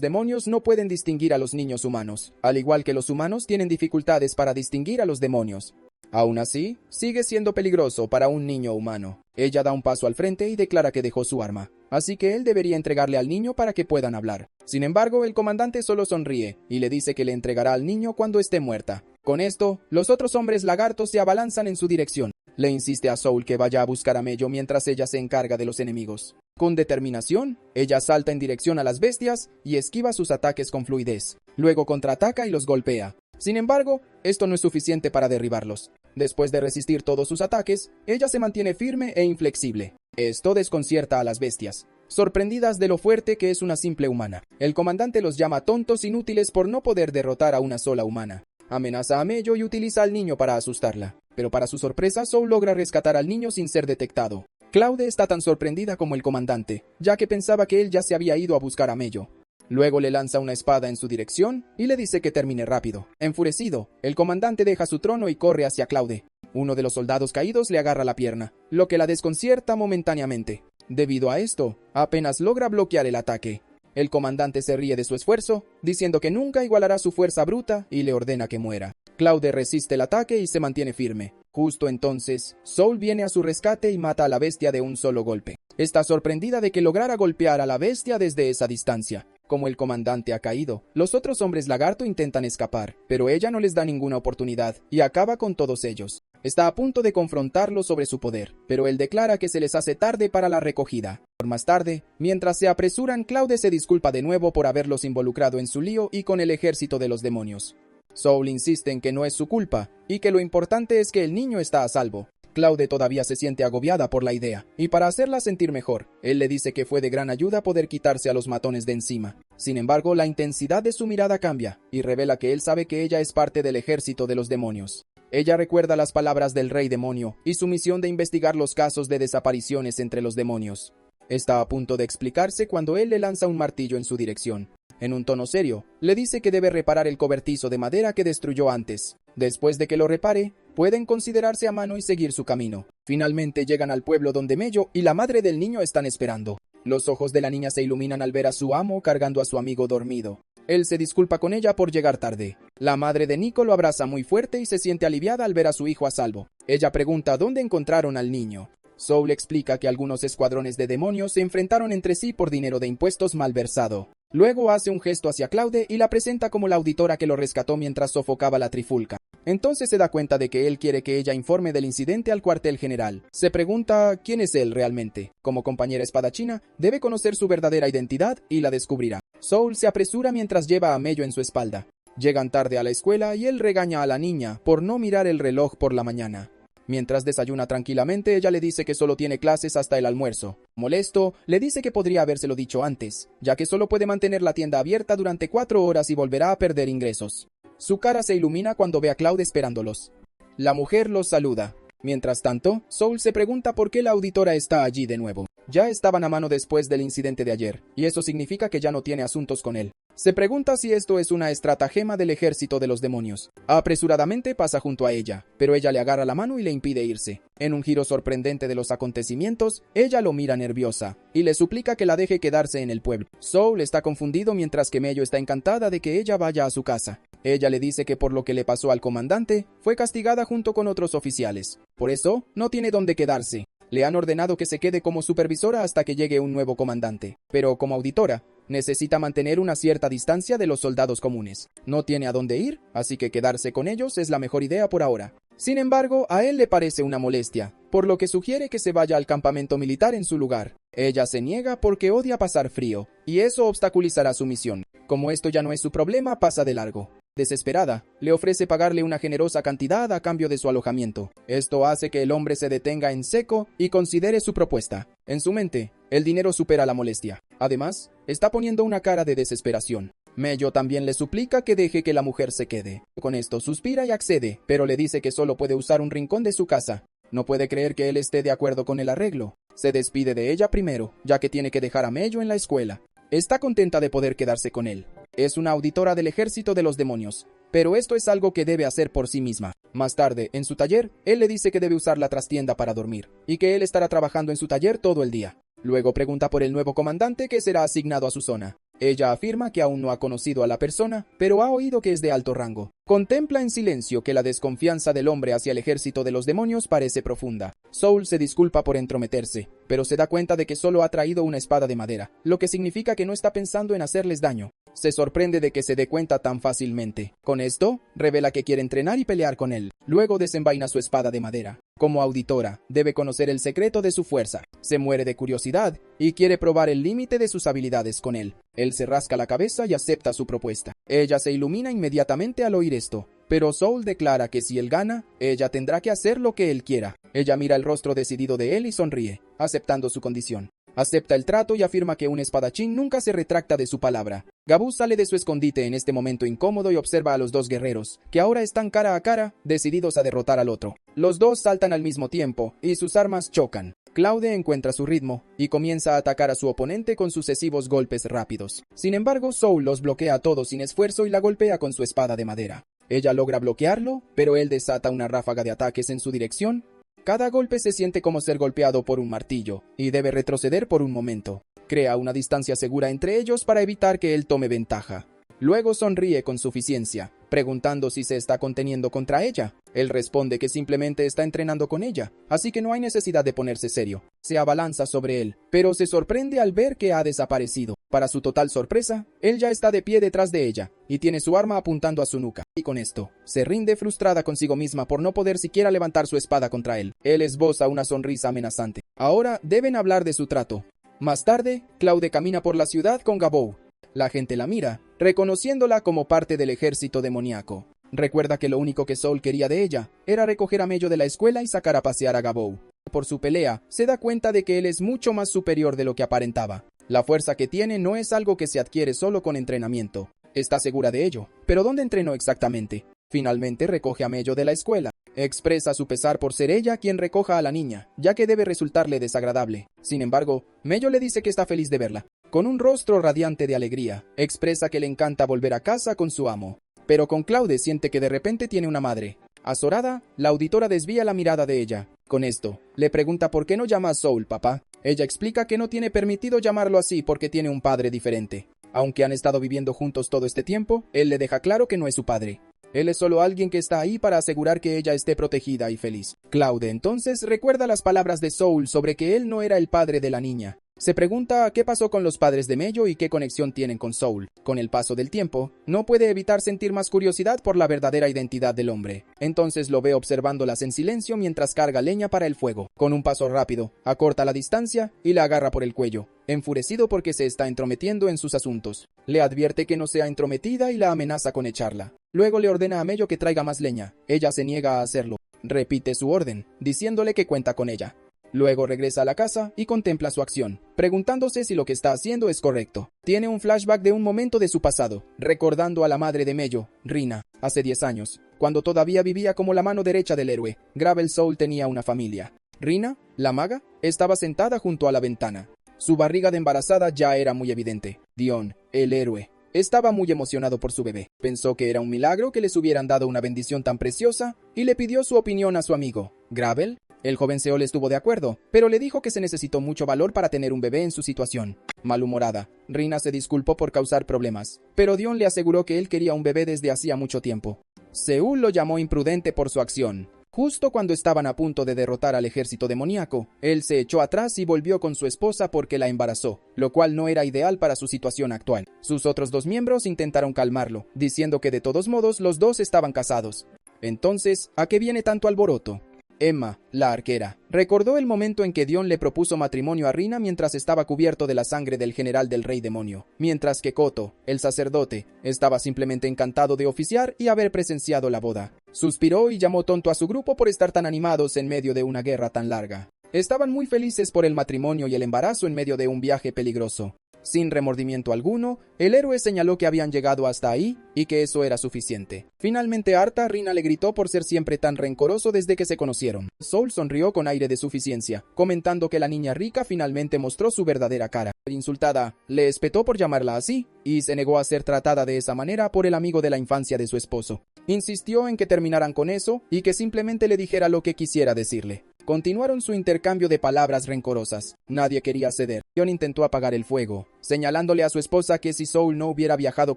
demonios no pueden distinguir a los niños humanos, al igual que los humanos tienen dificultades para distinguir a los demonios. Aún así, sigue siendo peligroso para un niño humano. Ella da un paso al frente y declara que dejó su arma, así que él debería entregarle al niño para que puedan hablar. Sin embargo, el comandante solo sonríe y le dice que le entregará al niño cuando esté muerta. Con esto, los otros hombres lagartos se abalanzan en su dirección. Le insiste a Soul que vaya a buscar a Mello mientras ella se encarga de los enemigos. Con determinación, ella salta en dirección a las bestias y esquiva sus ataques con fluidez. Luego contraataca y los golpea. Sin embargo, esto no es suficiente para derribarlos. Después de resistir todos sus ataques, ella se mantiene firme e inflexible. Esto desconcierta a las bestias, sorprendidas de lo fuerte que es una simple humana. El comandante los llama tontos inútiles por no poder derrotar a una sola humana. Amenaza a Mello y utiliza al niño para asustarla. Pero para su sorpresa, Soul logra rescatar al niño sin ser detectado. Claude está tan sorprendida como el comandante, ya que pensaba que él ya se había ido a buscar a Mello. Luego le lanza una espada en su dirección y le dice que termine rápido. Enfurecido, el comandante deja su trono y corre hacia Claude. Uno de los soldados caídos le agarra la pierna, lo que la desconcierta momentáneamente. Debido a esto, apenas logra bloquear el ataque. El comandante se ríe de su esfuerzo, diciendo que nunca igualará su fuerza bruta y le ordena que muera. Claude resiste el ataque y se mantiene firme. Justo entonces, Soul viene a su rescate y mata a la bestia de un solo golpe. Está sorprendida de que lograra golpear a la bestia desde esa distancia. Como el comandante ha caído, los otros hombres lagarto intentan escapar, pero ella no les da ninguna oportunidad y acaba con todos ellos. Está a punto de confrontarlo sobre su poder, pero él declara que se les hace tarde para la recogida. Más tarde, mientras se apresuran, Claude se disculpa de nuevo por haberlos involucrado en su lío y con el ejército de los demonios. Soul insiste en que no es su culpa y que lo importante es que el niño está a salvo. Claude todavía se siente agobiada por la idea, y para hacerla sentir mejor, él le dice que fue de gran ayuda poder quitarse a los matones de encima. Sin embargo, la intensidad de su mirada cambia, y revela que él sabe que ella es parte del ejército de los demonios. Ella recuerda las palabras del rey demonio, y su misión de investigar los casos de desapariciones entre los demonios. Está a punto de explicarse cuando él le lanza un martillo en su dirección. En un tono serio, le dice que debe reparar el cobertizo de madera que destruyó antes. Después de que lo repare, pueden considerarse a mano y seguir su camino. Finalmente llegan al pueblo donde Mello y la madre del niño están esperando. Los ojos de la niña se iluminan al ver a su amo cargando a su amigo dormido. Él se disculpa con ella por llegar tarde. La madre de Nico lo abraza muy fuerte y se siente aliviada al ver a su hijo a salvo. Ella pregunta dónde encontraron al niño. Soul explica que algunos escuadrones de demonios se enfrentaron entre sí por dinero de impuestos malversado. Luego hace un gesto hacia Claude y la presenta como la auditora que lo rescató mientras sofocaba la trifulca. Entonces se da cuenta de que él quiere que ella informe del incidente al cuartel general. Se pregunta quién es él realmente. Como compañera espadachina, debe conocer su verdadera identidad y la descubrirá. Soul se apresura mientras lleva a Mello en su espalda. Llegan tarde a la escuela y él regaña a la niña por no mirar el reloj por la mañana. Mientras desayuna tranquilamente, ella le dice que solo tiene clases hasta el almuerzo. Molesto, le dice que podría habérselo dicho antes, ya que solo puede mantener la tienda abierta durante 4 horas y volverá a perder ingresos. Su cara se ilumina cuando ve a Claude esperándolos. La mujer los saluda. Mientras tanto, Soul se pregunta por qué la auditora está allí de nuevo. Ya estaban a mano después del incidente de ayer, y eso significa que ya no tiene asuntos con él. Se pregunta si esto es una estratagema del ejército de los demonios. Apresuradamente pasa junto a ella, pero ella le agarra la mano y le impide irse. En un giro sorprendente de los acontecimientos, ella lo mira nerviosa, y le suplica que la deje quedarse en el pueblo. Soul está confundido mientras que Mello está encantada de que ella vaya a su casa. Ella le dice que por lo que le pasó al comandante, fue castigada junto con otros oficiales. Por eso, no tiene dónde quedarse. Le han ordenado que se quede como supervisora hasta que llegue un nuevo comandante. Pero como auditora, necesita mantener una cierta distancia de los soldados comunes. No tiene a dónde ir, así que quedarse con ellos es la mejor idea por ahora. Sin embargo, a él le parece una molestia, por lo que sugiere que se vaya al campamento militar en su lugar. Ella se niega porque odia pasar frío, y eso obstaculizará su misión. Como esto ya no es su problema, pasa de largo. Desesperada, le ofrece pagarle una generosa cantidad a cambio de su alojamiento. Esto hace que el hombre se detenga en seco y considere su propuesta. En su mente, el dinero supera la molestia. Además, está poniendo una cara de desesperación. Mello también le suplica que deje que la mujer se quede. Con esto suspira y accede, pero le dice que solo puede usar un rincón de su casa. No puede creer que él esté de acuerdo con el arreglo. Se despide de ella primero, ya que tiene que dejar a Mello en la escuela. Está contenta de poder quedarse con él. Es una auditora del ejército de los demonios, pero esto es algo que debe hacer por sí misma. Más tarde, en su taller, él le dice que debe usar la trastienda para dormir, y que él estará trabajando en su taller todo el día. Luego pregunta por el nuevo comandante que será asignado a su zona. Ella afirma que aún no ha conocido a la persona, pero ha oído que es de alto rango. Contempla en silencio que la desconfianza del hombre hacia el ejército de los demonios parece profunda. Soul se disculpa por entrometerse, pero se da cuenta de que solo ha traído una espada de madera, lo que significa que no está pensando en hacerles daño. Se sorprende de que se dé cuenta tan fácilmente. Con esto, revela que quiere entrenar y pelear con él. Luego desenvaina su espada de madera. Como auditora, debe conocer el secreto de su fuerza. Se muere de curiosidad y quiere probar el límite de sus habilidades con él. Él se rasca la cabeza y acepta su propuesta. Ella se ilumina inmediatamente al oír esto, pero Soul declara que si él gana, ella tendrá que hacer lo que él quiera. Ella mira el rostro decidido de él y sonríe, aceptando su condición. Acepta el trato y afirma que un espadachín nunca se retracta de su palabra. Gabú sale de su escondite en este momento incómodo y observa a los dos guerreros, que ahora están cara a cara, decididos a derrotar al otro. Los dos saltan al mismo tiempo, y sus armas chocan. Claude encuentra su ritmo, y comienza a atacar a su oponente con sucesivos golpes rápidos. Sin embargo, Soul los bloquea a todos sin esfuerzo y la golpea con su espada de madera. Ella logra bloquearlo, pero él desata una ráfaga de ataques en su dirección. Cada golpe se siente como ser golpeado por un martillo, y debe retroceder por un momento. Crea una distancia segura entre ellos para evitar que él tome ventaja. Luego sonríe con suficiencia, preguntando si se está conteniendo contra ella. Él responde que simplemente está entrenando con ella, así que no hay necesidad de ponerse serio. Se abalanza sobre él, pero se sorprende al ver que ha desaparecido. Para su total sorpresa, él ya está de pie detrás de ella, y tiene su arma apuntando a su nuca. Y con esto, se rinde frustrada consigo misma por no poder siquiera levantar su espada contra él. Él esboza una sonrisa amenazante. Ahora deben hablar de su trato. Más tarde, Claude camina por la ciudad con Gabou. La gente la mira, reconociéndola como parte del ejército demoníaco. Recuerda que lo único que Soul quería de ella era recoger a Mello de la escuela y sacar a pasear a Gabou. Por su pelea, se da cuenta de que él es mucho más superior de lo que aparentaba. La fuerza que tiene no es algo que se adquiere solo con entrenamiento. Está segura de ello, pero ¿dónde entrenó exactamente? Finalmente recoge a Mello de la escuela. Expresa su pesar por ser ella quien recoja a la niña, ya que debe resultarle desagradable. Sin embargo, Mello le dice que está feliz de verla. Con un rostro radiante de alegría, expresa que le encanta volver a casa con su amo. Pero con Claude siente que de repente tiene una madre. Azorada, la auditora desvía la mirada de ella. Con esto, le pregunta por qué no llama a Soul papá. Ella explica que no tiene permitido llamarlo así porque tiene un padre diferente. Aunque han estado viviendo juntos todo este tiempo, él le deja claro que no es su padre. Él es solo alguien que está ahí para asegurar que ella esté protegida y feliz. Claude entonces recuerda las palabras de Soul sobre que él no era el padre de la niña. Se pregunta qué pasó con los padres de Mello y qué conexión tienen con Soul. Con el paso del tiempo, no puede evitar sentir más curiosidad por la verdadera identidad del hombre. Entonces lo ve observándolas en silencio mientras carga leña para el fuego. Con un paso rápido, acorta la distancia y la agarra por el cuello, enfurecido porque se está entrometiendo en sus asuntos. Le advierte que no sea entrometida y la amenaza con echarla. Luego le ordena a Mello que traiga más leña. Ella se niega a hacerlo. Repite su orden, diciéndole que cuenta con ella. Luego regresa a la casa y contempla su acción, preguntándose si lo que está haciendo es correcto. Tiene un flashback de un momento de su pasado, recordando a la madre de Mello, Rina, hace 10 años, cuando todavía vivía como la mano derecha del héroe. Gravel Soul tenía una familia. Rina, la maga, estaba sentada junto a la ventana. Su barriga de embarazada ya era muy evidente. Dion, el héroe, estaba muy emocionado por su bebé. Pensó que era un milagro que les hubieran dado una bendición tan preciosa y le pidió su opinión a su amigo. ¿Gravel? El joven Seol estuvo de acuerdo, pero le dijo que se necesitó mucho valor para tener un bebé en su situación. Malhumorada, Rina se disculpó por causar problemas, pero Dion le aseguró que él quería un bebé desde hacía mucho tiempo. Seúl lo llamó imprudente por su acción. Justo cuando estaban a punto de derrotar al ejército demoníaco, él se echó atrás y volvió con su esposa porque la embarazó, lo cual no era ideal para su situación actual. Sus otros dos miembros intentaron calmarlo, diciendo que de todos modos los dos estaban casados. Entonces, ¿a qué viene tanto alboroto? Emma, la arquera, recordó el momento en que Dion le propuso matrimonio a Rina mientras estaba cubierto de la sangre del general del rey demonio, mientras que Koto, el sacerdote, estaba simplemente encantado de oficiar y haber presenciado la boda. Suspiró y llamó tonto a su grupo por estar tan animados en medio de una guerra tan larga. Estaban muy felices por el matrimonio y el embarazo en medio de un viaje peligroso. Sin remordimiento alguno, el héroe señaló que habían llegado hasta ahí y que eso era suficiente. Finalmente harta, Rina le gritó por ser siempre tan rencoroso desde que se conocieron. Soul sonrió con aire de suficiencia, comentando que la niña rica finalmente mostró su verdadera cara. Insultada, le espetó por llamarla así, y se negó a ser tratada de esa manera por el amigo de la infancia de su esposo. Insistió en que terminaran con eso y que simplemente le dijera lo que quisiera decirle. Continuaron su intercambio de palabras rencorosas. Nadie quería ceder. Dion intentó apagar el fuego, señalándole a su esposa que si Soul no hubiera viajado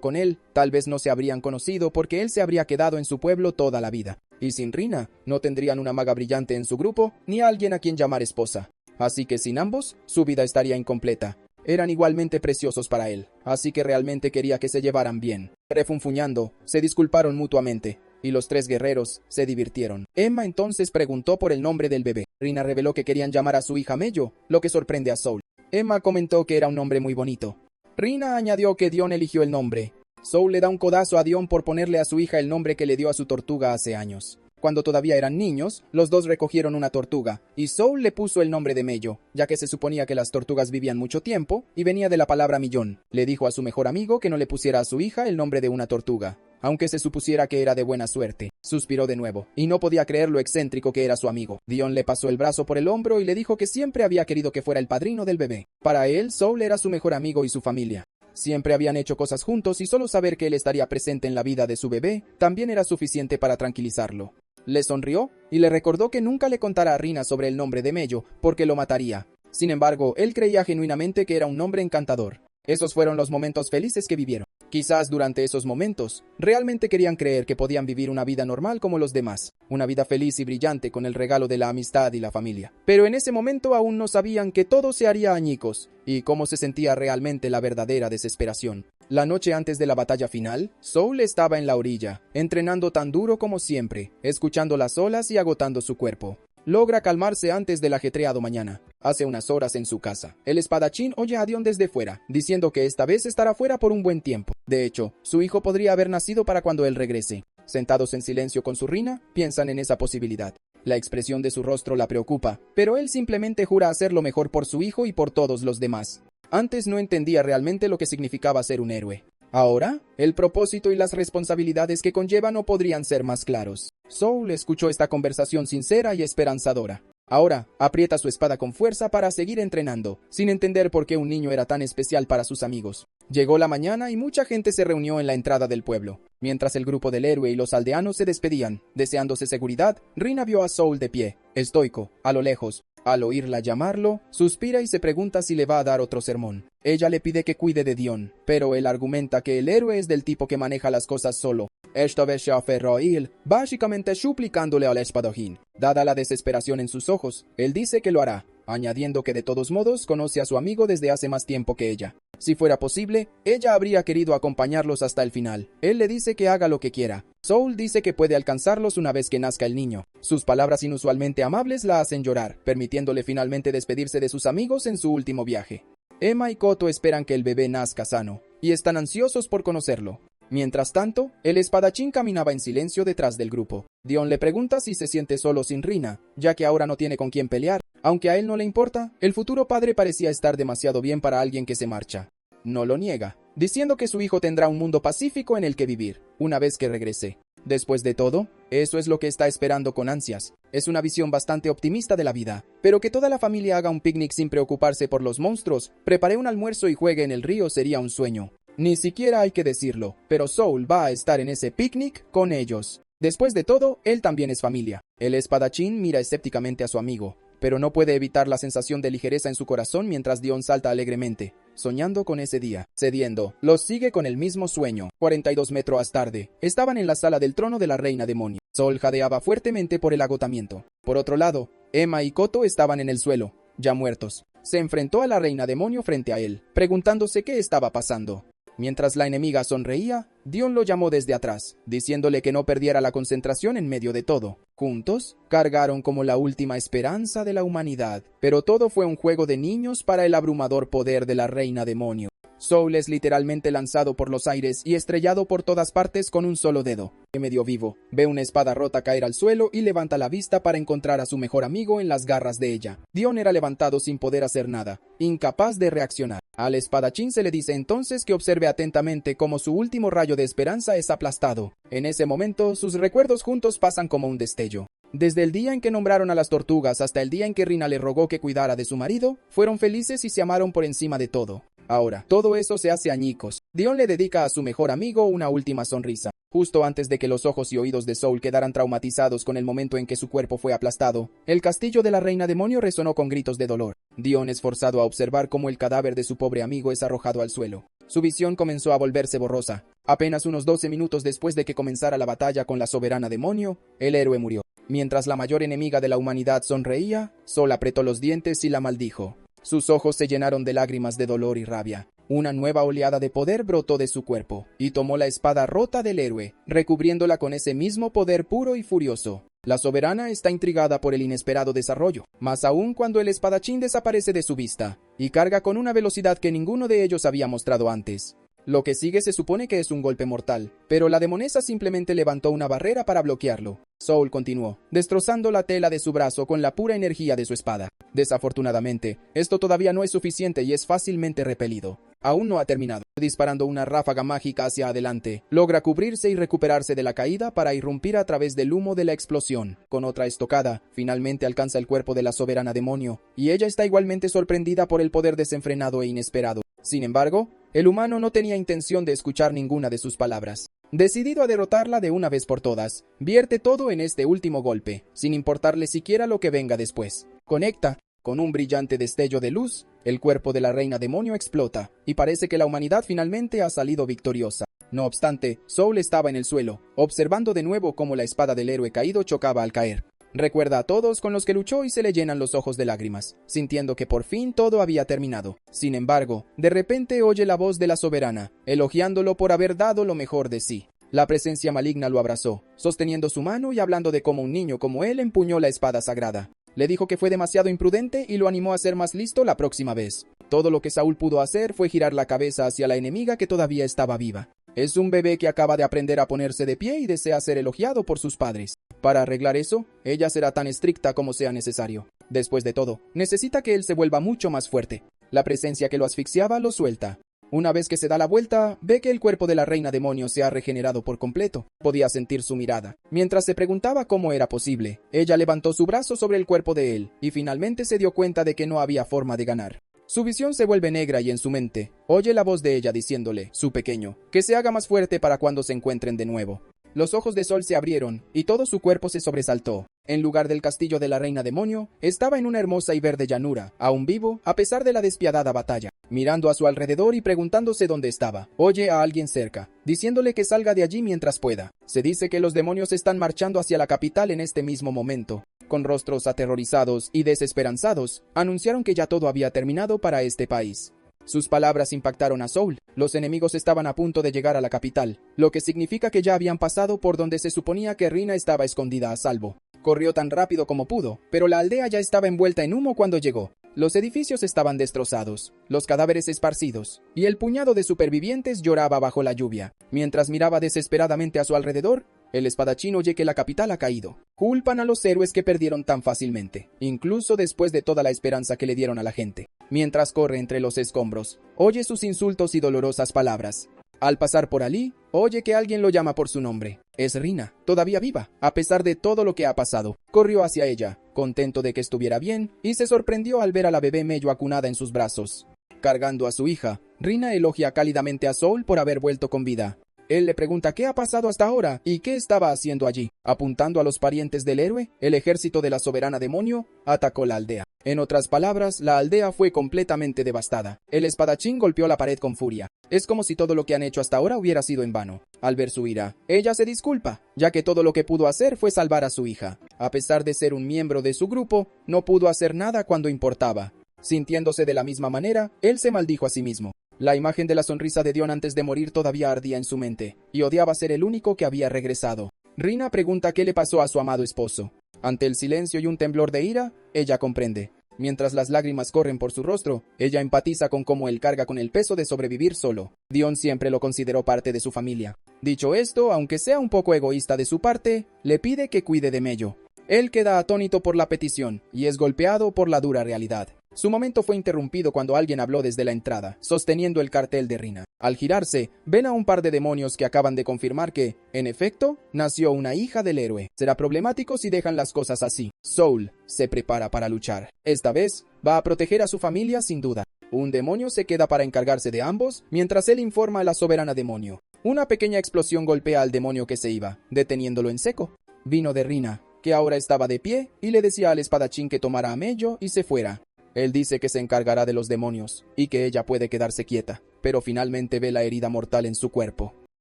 con él, tal vez no se habrían conocido porque él se habría quedado en su pueblo toda la vida. Y sin Rina, no tendrían una maga brillante en su grupo, ni alguien a quien llamar esposa. Así que sin ambos, su vida estaría incompleta. Eran igualmente preciosos para él, así que realmente quería que se llevaran bien. Refunfuñando, se disculparon mutuamente, y los tres guerreros se divirtieron. Emma entonces preguntó por el nombre del bebé. Rina reveló que querían llamar a su hija Mello, lo que sorprende a Soul. Emma comentó que era un nombre muy bonito. Rina añadió que Dion eligió el nombre. Soul le da un codazo a Dion por ponerle a su hija el nombre que le dio a su tortuga hace años. Cuando todavía eran niños, los dos recogieron una tortuga, y Soul le puso el nombre de Mello, ya que se suponía que las tortugas vivían mucho tiempo, y venía de la palabra millón. Le dijo a su mejor amigo que no le pusiera a su hija el nombre de una tortuga, aunque se supusiera que era de buena suerte. Suspiró de nuevo, y no podía creer lo excéntrico que era su amigo. Dion le pasó el brazo por el hombro y le dijo que siempre había querido que fuera el padrino del bebé. Para él, Soul era su mejor amigo y su familia. Siempre habían hecho cosas juntos y solo saber que él estaría presente en la vida de su bebé también era suficiente para tranquilizarlo. Le sonrió y le recordó que nunca le contara a Rina sobre el nombre de Mello porque lo mataría. Sin embargo, él creía genuinamente que era un hombre encantador. Esos fueron los momentos felices que vivieron. Quizás durante esos momentos, realmente querían creer que podían vivir una vida normal como los demás, una vida feliz y brillante con el regalo de la amistad y la familia. Pero en ese momento aún no sabían que todo se haría añicos, y cómo se sentía realmente la verdadera desesperación. La noche antes de la batalla final, Soul estaba en la orilla, entrenando tan duro como siempre, escuchando las olas y agotando su cuerpo. Logra calmarse antes del ajetreado mañana. Hace unas horas en su casa, el espadachín oye a Dion desde fuera, diciendo que esta vez estará fuera por un buen tiempo. De hecho, su hijo podría haber nacido para cuando él regrese. Sentados en silencio con su Rina, piensan en esa posibilidad. La expresión de su rostro la preocupa, pero él simplemente jura hacer lo mejor por su hijo y por todos los demás. Antes no entendía realmente lo que significaba ser un héroe. Ahora, el propósito y las responsabilidades que conlleva no podrían ser más claros. Soul escuchó esta conversación sincera y esperanzadora. Ahora, aprieta su espada con fuerza para seguir entrenando, sin entender por qué un niño era tan especial para sus amigos. Llegó la mañana y mucha gente se reunió en la entrada del pueblo. Mientras el grupo del héroe y los aldeanos se despedían, deseándose seguridad, Rina vio a Soul de pie, estoico, a lo lejos. Al oírla llamarlo, suspira y se pregunta si le va a dar otro sermón. Ella le pide que cuide de Dion, pero él argumenta que el héroe es del tipo que maneja las cosas solo. Esta vez se aferró a él, básicamente suplicándole al espadachín. Dada la desesperación en sus ojos, él dice que lo hará, añadiendo que de todos modos conoce a su amigo desde hace más tiempo que ella. Si fuera posible, ella habría querido acompañarlos hasta el final. Él le dice que haga lo que quiera. Soul dice que puede alcanzarlos una vez que nazca el niño. Sus palabras inusualmente amables la hacen llorar, permitiéndole finalmente despedirse de sus amigos en su último viaje. Emma y Koto esperan que el bebé nazca sano, y están ansiosos por conocerlo. Mientras tanto, el espadachín caminaba en silencio detrás del grupo. Dion le pregunta si se siente solo sin Rina, ya que ahora no tiene con quién pelear. Aunque a él no le importa, el futuro padre parecía estar demasiado bien para alguien que se marcha. No lo niega, diciendo que su hijo tendrá un mundo pacífico en el que vivir, una vez que regrese. Después de todo, eso es lo que está esperando con ansias. Es una visión bastante optimista de la vida, pero que toda la familia haga un picnic sin preocuparse por los monstruos, prepare un almuerzo y juegue en el río sería un sueño. Ni siquiera hay que decirlo, pero Soul va a estar en ese picnic con ellos. Después de todo, él también es familia. El espadachín mira escépticamente a su amigo, pero no puede evitar la sensación de ligereza en su corazón mientras Dion salta alegremente, soñando con ese día. Cediendo, los sigue con el mismo sueño. 42 metros tarde, estaban en la sala del trono de la reina demonio. Soul jadeaba fuertemente por el agotamiento. Por otro lado, Emma y Koto estaban en el suelo, ya muertos. Se enfrentó a la reina demonio frente a él, preguntándose qué estaba pasando. Mientras la enemiga sonreía, Dion lo llamó desde atrás, diciéndole que no perdiera la concentración en medio de todo. Juntos, cargaron como la última esperanza de la humanidad. Pero todo fue un juego de niños para el abrumador poder de la reina demonio. Soul es literalmente lanzado por los aires y estrellado por todas partes con un solo dedo. Medio vivo, ve una espada rota caer al suelo y levanta la vista para encontrar a su mejor amigo en las garras de ella. Dion era levantado sin poder hacer nada, incapaz de reaccionar. Al espadachín se le dice entonces que observe atentamente cómo su último rayo de esperanza es aplastado. En ese momento, sus recuerdos juntos pasan como un destello. Desde el día en que nombraron a las tortugas hasta el día en que Rina le rogó que cuidara de su marido, fueron felices y se amaron por encima de todo. Ahora, todo eso se hace añicos. Dion le dedica a su mejor amigo una última sonrisa. Justo antes de que los ojos y oídos de Soul quedaran traumatizados con el momento en que su cuerpo fue aplastado, el castillo de la reina demonio resonó con gritos de dolor. Dion es forzado a observar cómo el cadáver de su pobre amigo es arrojado al suelo. Su visión comenzó a volverse borrosa. Apenas unos 12 minutos después de que comenzara la batalla con la soberana demonio, el héroe murió. Mientras la mayor enemiga de la humanidad sonreía, Soul apretó los dientes y la maldijo. Sus ojos se llenaron de lágrimas de dolor y rabia. Una nueva oleada de poder brotó de su cuerpo, y tomó la espada rota del héroe, recubriéndola con ese mismo poder puro y furioso. La soberana está intrigada por el inesperado desarrollo, más aún cuando el espadachín desaparece de su vista, y carga con una velocidad que ninguno de ellos había mostrado antes. Lo que sigue se supone que es un golpe mortal, pero la demonesa simplemente levantó una barrera para bloquearlo. Soul continuó, destrozando la tela de su brazo con la pura energía de su espada. Desafortunadamente, esto todavía no es suficiente y es fácilmente repelido. Aún no ha terminado. Disparando una ráfaga mágica hacia adelante, logra cubrirse y recuperarse de la caída para irrumpir a través del humo de la explosión. Con otra estocada, finalmente alcanza el cuerpo de la soberana demonio, y ella está igualmente sorprendida por el poder desenfrenado e inesperado. Sin embargo, el humano no tenía intención de escuchar ninguna de sus palabras. Decidido a derrotarla de una vez por todas, vierte todo en este último golpe, sin importarle siquiera lo que venga después. Conecta. Con un brillante destello de luz, el cuerpo de la reina demonio explota, y parece que la humanidad finalmente ha salido victoriosa. No obstante, Soul estaba en el suelo, observando de nuevo cómo la espada del héroe caído chocaba al caer. Recuerda a todos con los que luchó y se le llenan los ojos de lágrimas, sintiendo que por fin todo había terminado. Sin embargo, de repente oye la voz de la soberana, elogiándolo por haber dado lo mejor de sí. La presencia maligna lo abrazó, sosteniendo su mano y hablando de cómo un niño como él empuñó la espada sagrada. Le dijo que fue demasiado imprudente y lo animó a ser más listo la próxima vez. Todo lo que Saúl pudo hacer fue girar la cabeza hacia la enemiga que todavía estaba viva. Es un bebé que acaba de aprender a ponerse de pie y desea ser elogiado por sus padres. Para arreglar eso, ella será tan estricta como sea necesario. Después de todo, necesita que él se vuelva mucho más fuerte. La presencia que lo asfixiaba lo suelta. Una vez que se da la vuelta, ve que el cuerpo de la reina demonio se ha regenerado por completo. Podía sentir su mirada. Mientras se preguntaba cómo era posible, ella levantó su brazo sobre el cuerpo de él, y finalmente se dio cuenta de que no había forma de ganar. Su visión se vuelve negra y en su mente, oye la voz de ella diciéndole, su pequeño, que se haga más fuerte para cuando se encuentren de nuevo. Los ojos de Sol se abrieron, y todo su cuerpo se sobresaltó. En lugar del castillo de la reina demonio, estaba en una hermosa y verde llanura, aún vivo, a pesar de la despiadada batalla. Mirando a su alrededor y preguntándose dónde estaba, oye a alguien cerca, diciéndole que salga de allí mientras pueda. Se dice que los demonios están marchando hacia la capital en este mismo momento. Con rostros aterrorizados y desesperanzados, anunciaron que ya todo había terminado para este país. Sus palabras impactaron a Soul. Los enemigos estaban a punto de llegar a la capital, lo que significa que ya habían pasado por donde se suponía que Rina estaba escondida a salvo. Corrió tan rápido como pudo, pero la aldea ya estaba envuelta en humo cuando llegó. Los edificios estaban destrozados, los cadáveres esparcidos, y el puñado de supervivientes lloraba bajo la lluvia. Mientras miraba desesperadamente a su alrededor, el espadachín oye que la capital ha caído. Culpan a los héroes que perdieron tan fácilmente, incluso después de toda la esperanza que le dieron a la gente. Mientras corre entre los escombros, oye sus insultos y dolorosas palabras. Al pasar por allí, oye que alguien lo llama por su nombre. Es Rina, todavía viva, a pesar de todo lo que ha pasado. Corrió hacia ella, contento de que estuviera bien, y se sorprendió al ver a la bebé Mello acunada en sus brazos. Cargando a su hija, Rina elogia cálidamente a Soul por haber vuelto con vida. Él le pregunta qué ha pasado hasta ahora y qué estaba haciendo allí. Apuntando a los parientes del héroe, el ejército de la soberana demonio atacó la aldea. En otras palabras, la aldea fue completamente devastada. El espadachín golpeó la pared con furia. Es como si todo lo que han hecho hasta ahora hubiera sido en vano. Al ver su ira, ella se disculpa, ya que todo lo que pudo hacer fue salvar a su hija. A pesar de ser un miembro de su grupo, no pudo hacer nada cuando importaba. Sintiéndose de la misma manera, él se maldijo a sí mismo. La imagen de la sonrisa de Dion antes de morir todavía ardía en su mente, y odiaba ser el único que había regresado. Rina pregunta qué le pasó a su amado esposo. Ante el silencio y un temblor de ira, ella comprende. Mientras las lágrimas corren por su rostro, ella empatiza con cómo él carga con el peso de sobrevivir solo. Dion siempre lo consideró parte de su familia. Dicho esto, aunque sea un poco egoísta de su parte, le pide que cuide de Mello. Él queda atónito por la petición, y es golpeado por la dura realidad. Su momento fue interrumpido cuando alguien habló desde la entrada, sosteniendo el cartel de Rina. Al girarse, ven a un par de demonios que acaban de confirmar que, en efecto, nació una hija del héroe. Será problemático si dejan las cosas así. Soul se prepara para luchar. Esta vez, va a proteger a su familia sin duda. Un demonio se queda para encargarse de ambos, mientras él informa a la soberana demonio. Una pequeña explosión golpea al demonio que se iba, deteniéndolo en seco. Vino de Rina, que ahora estaba de pie, y le decía al espadachín que tomara a Mello y se fuera. Él dice que se encargará de los demonios, y que ella puede quedarse quieta, pero finalmente ve la herida mortal en su cuerpo.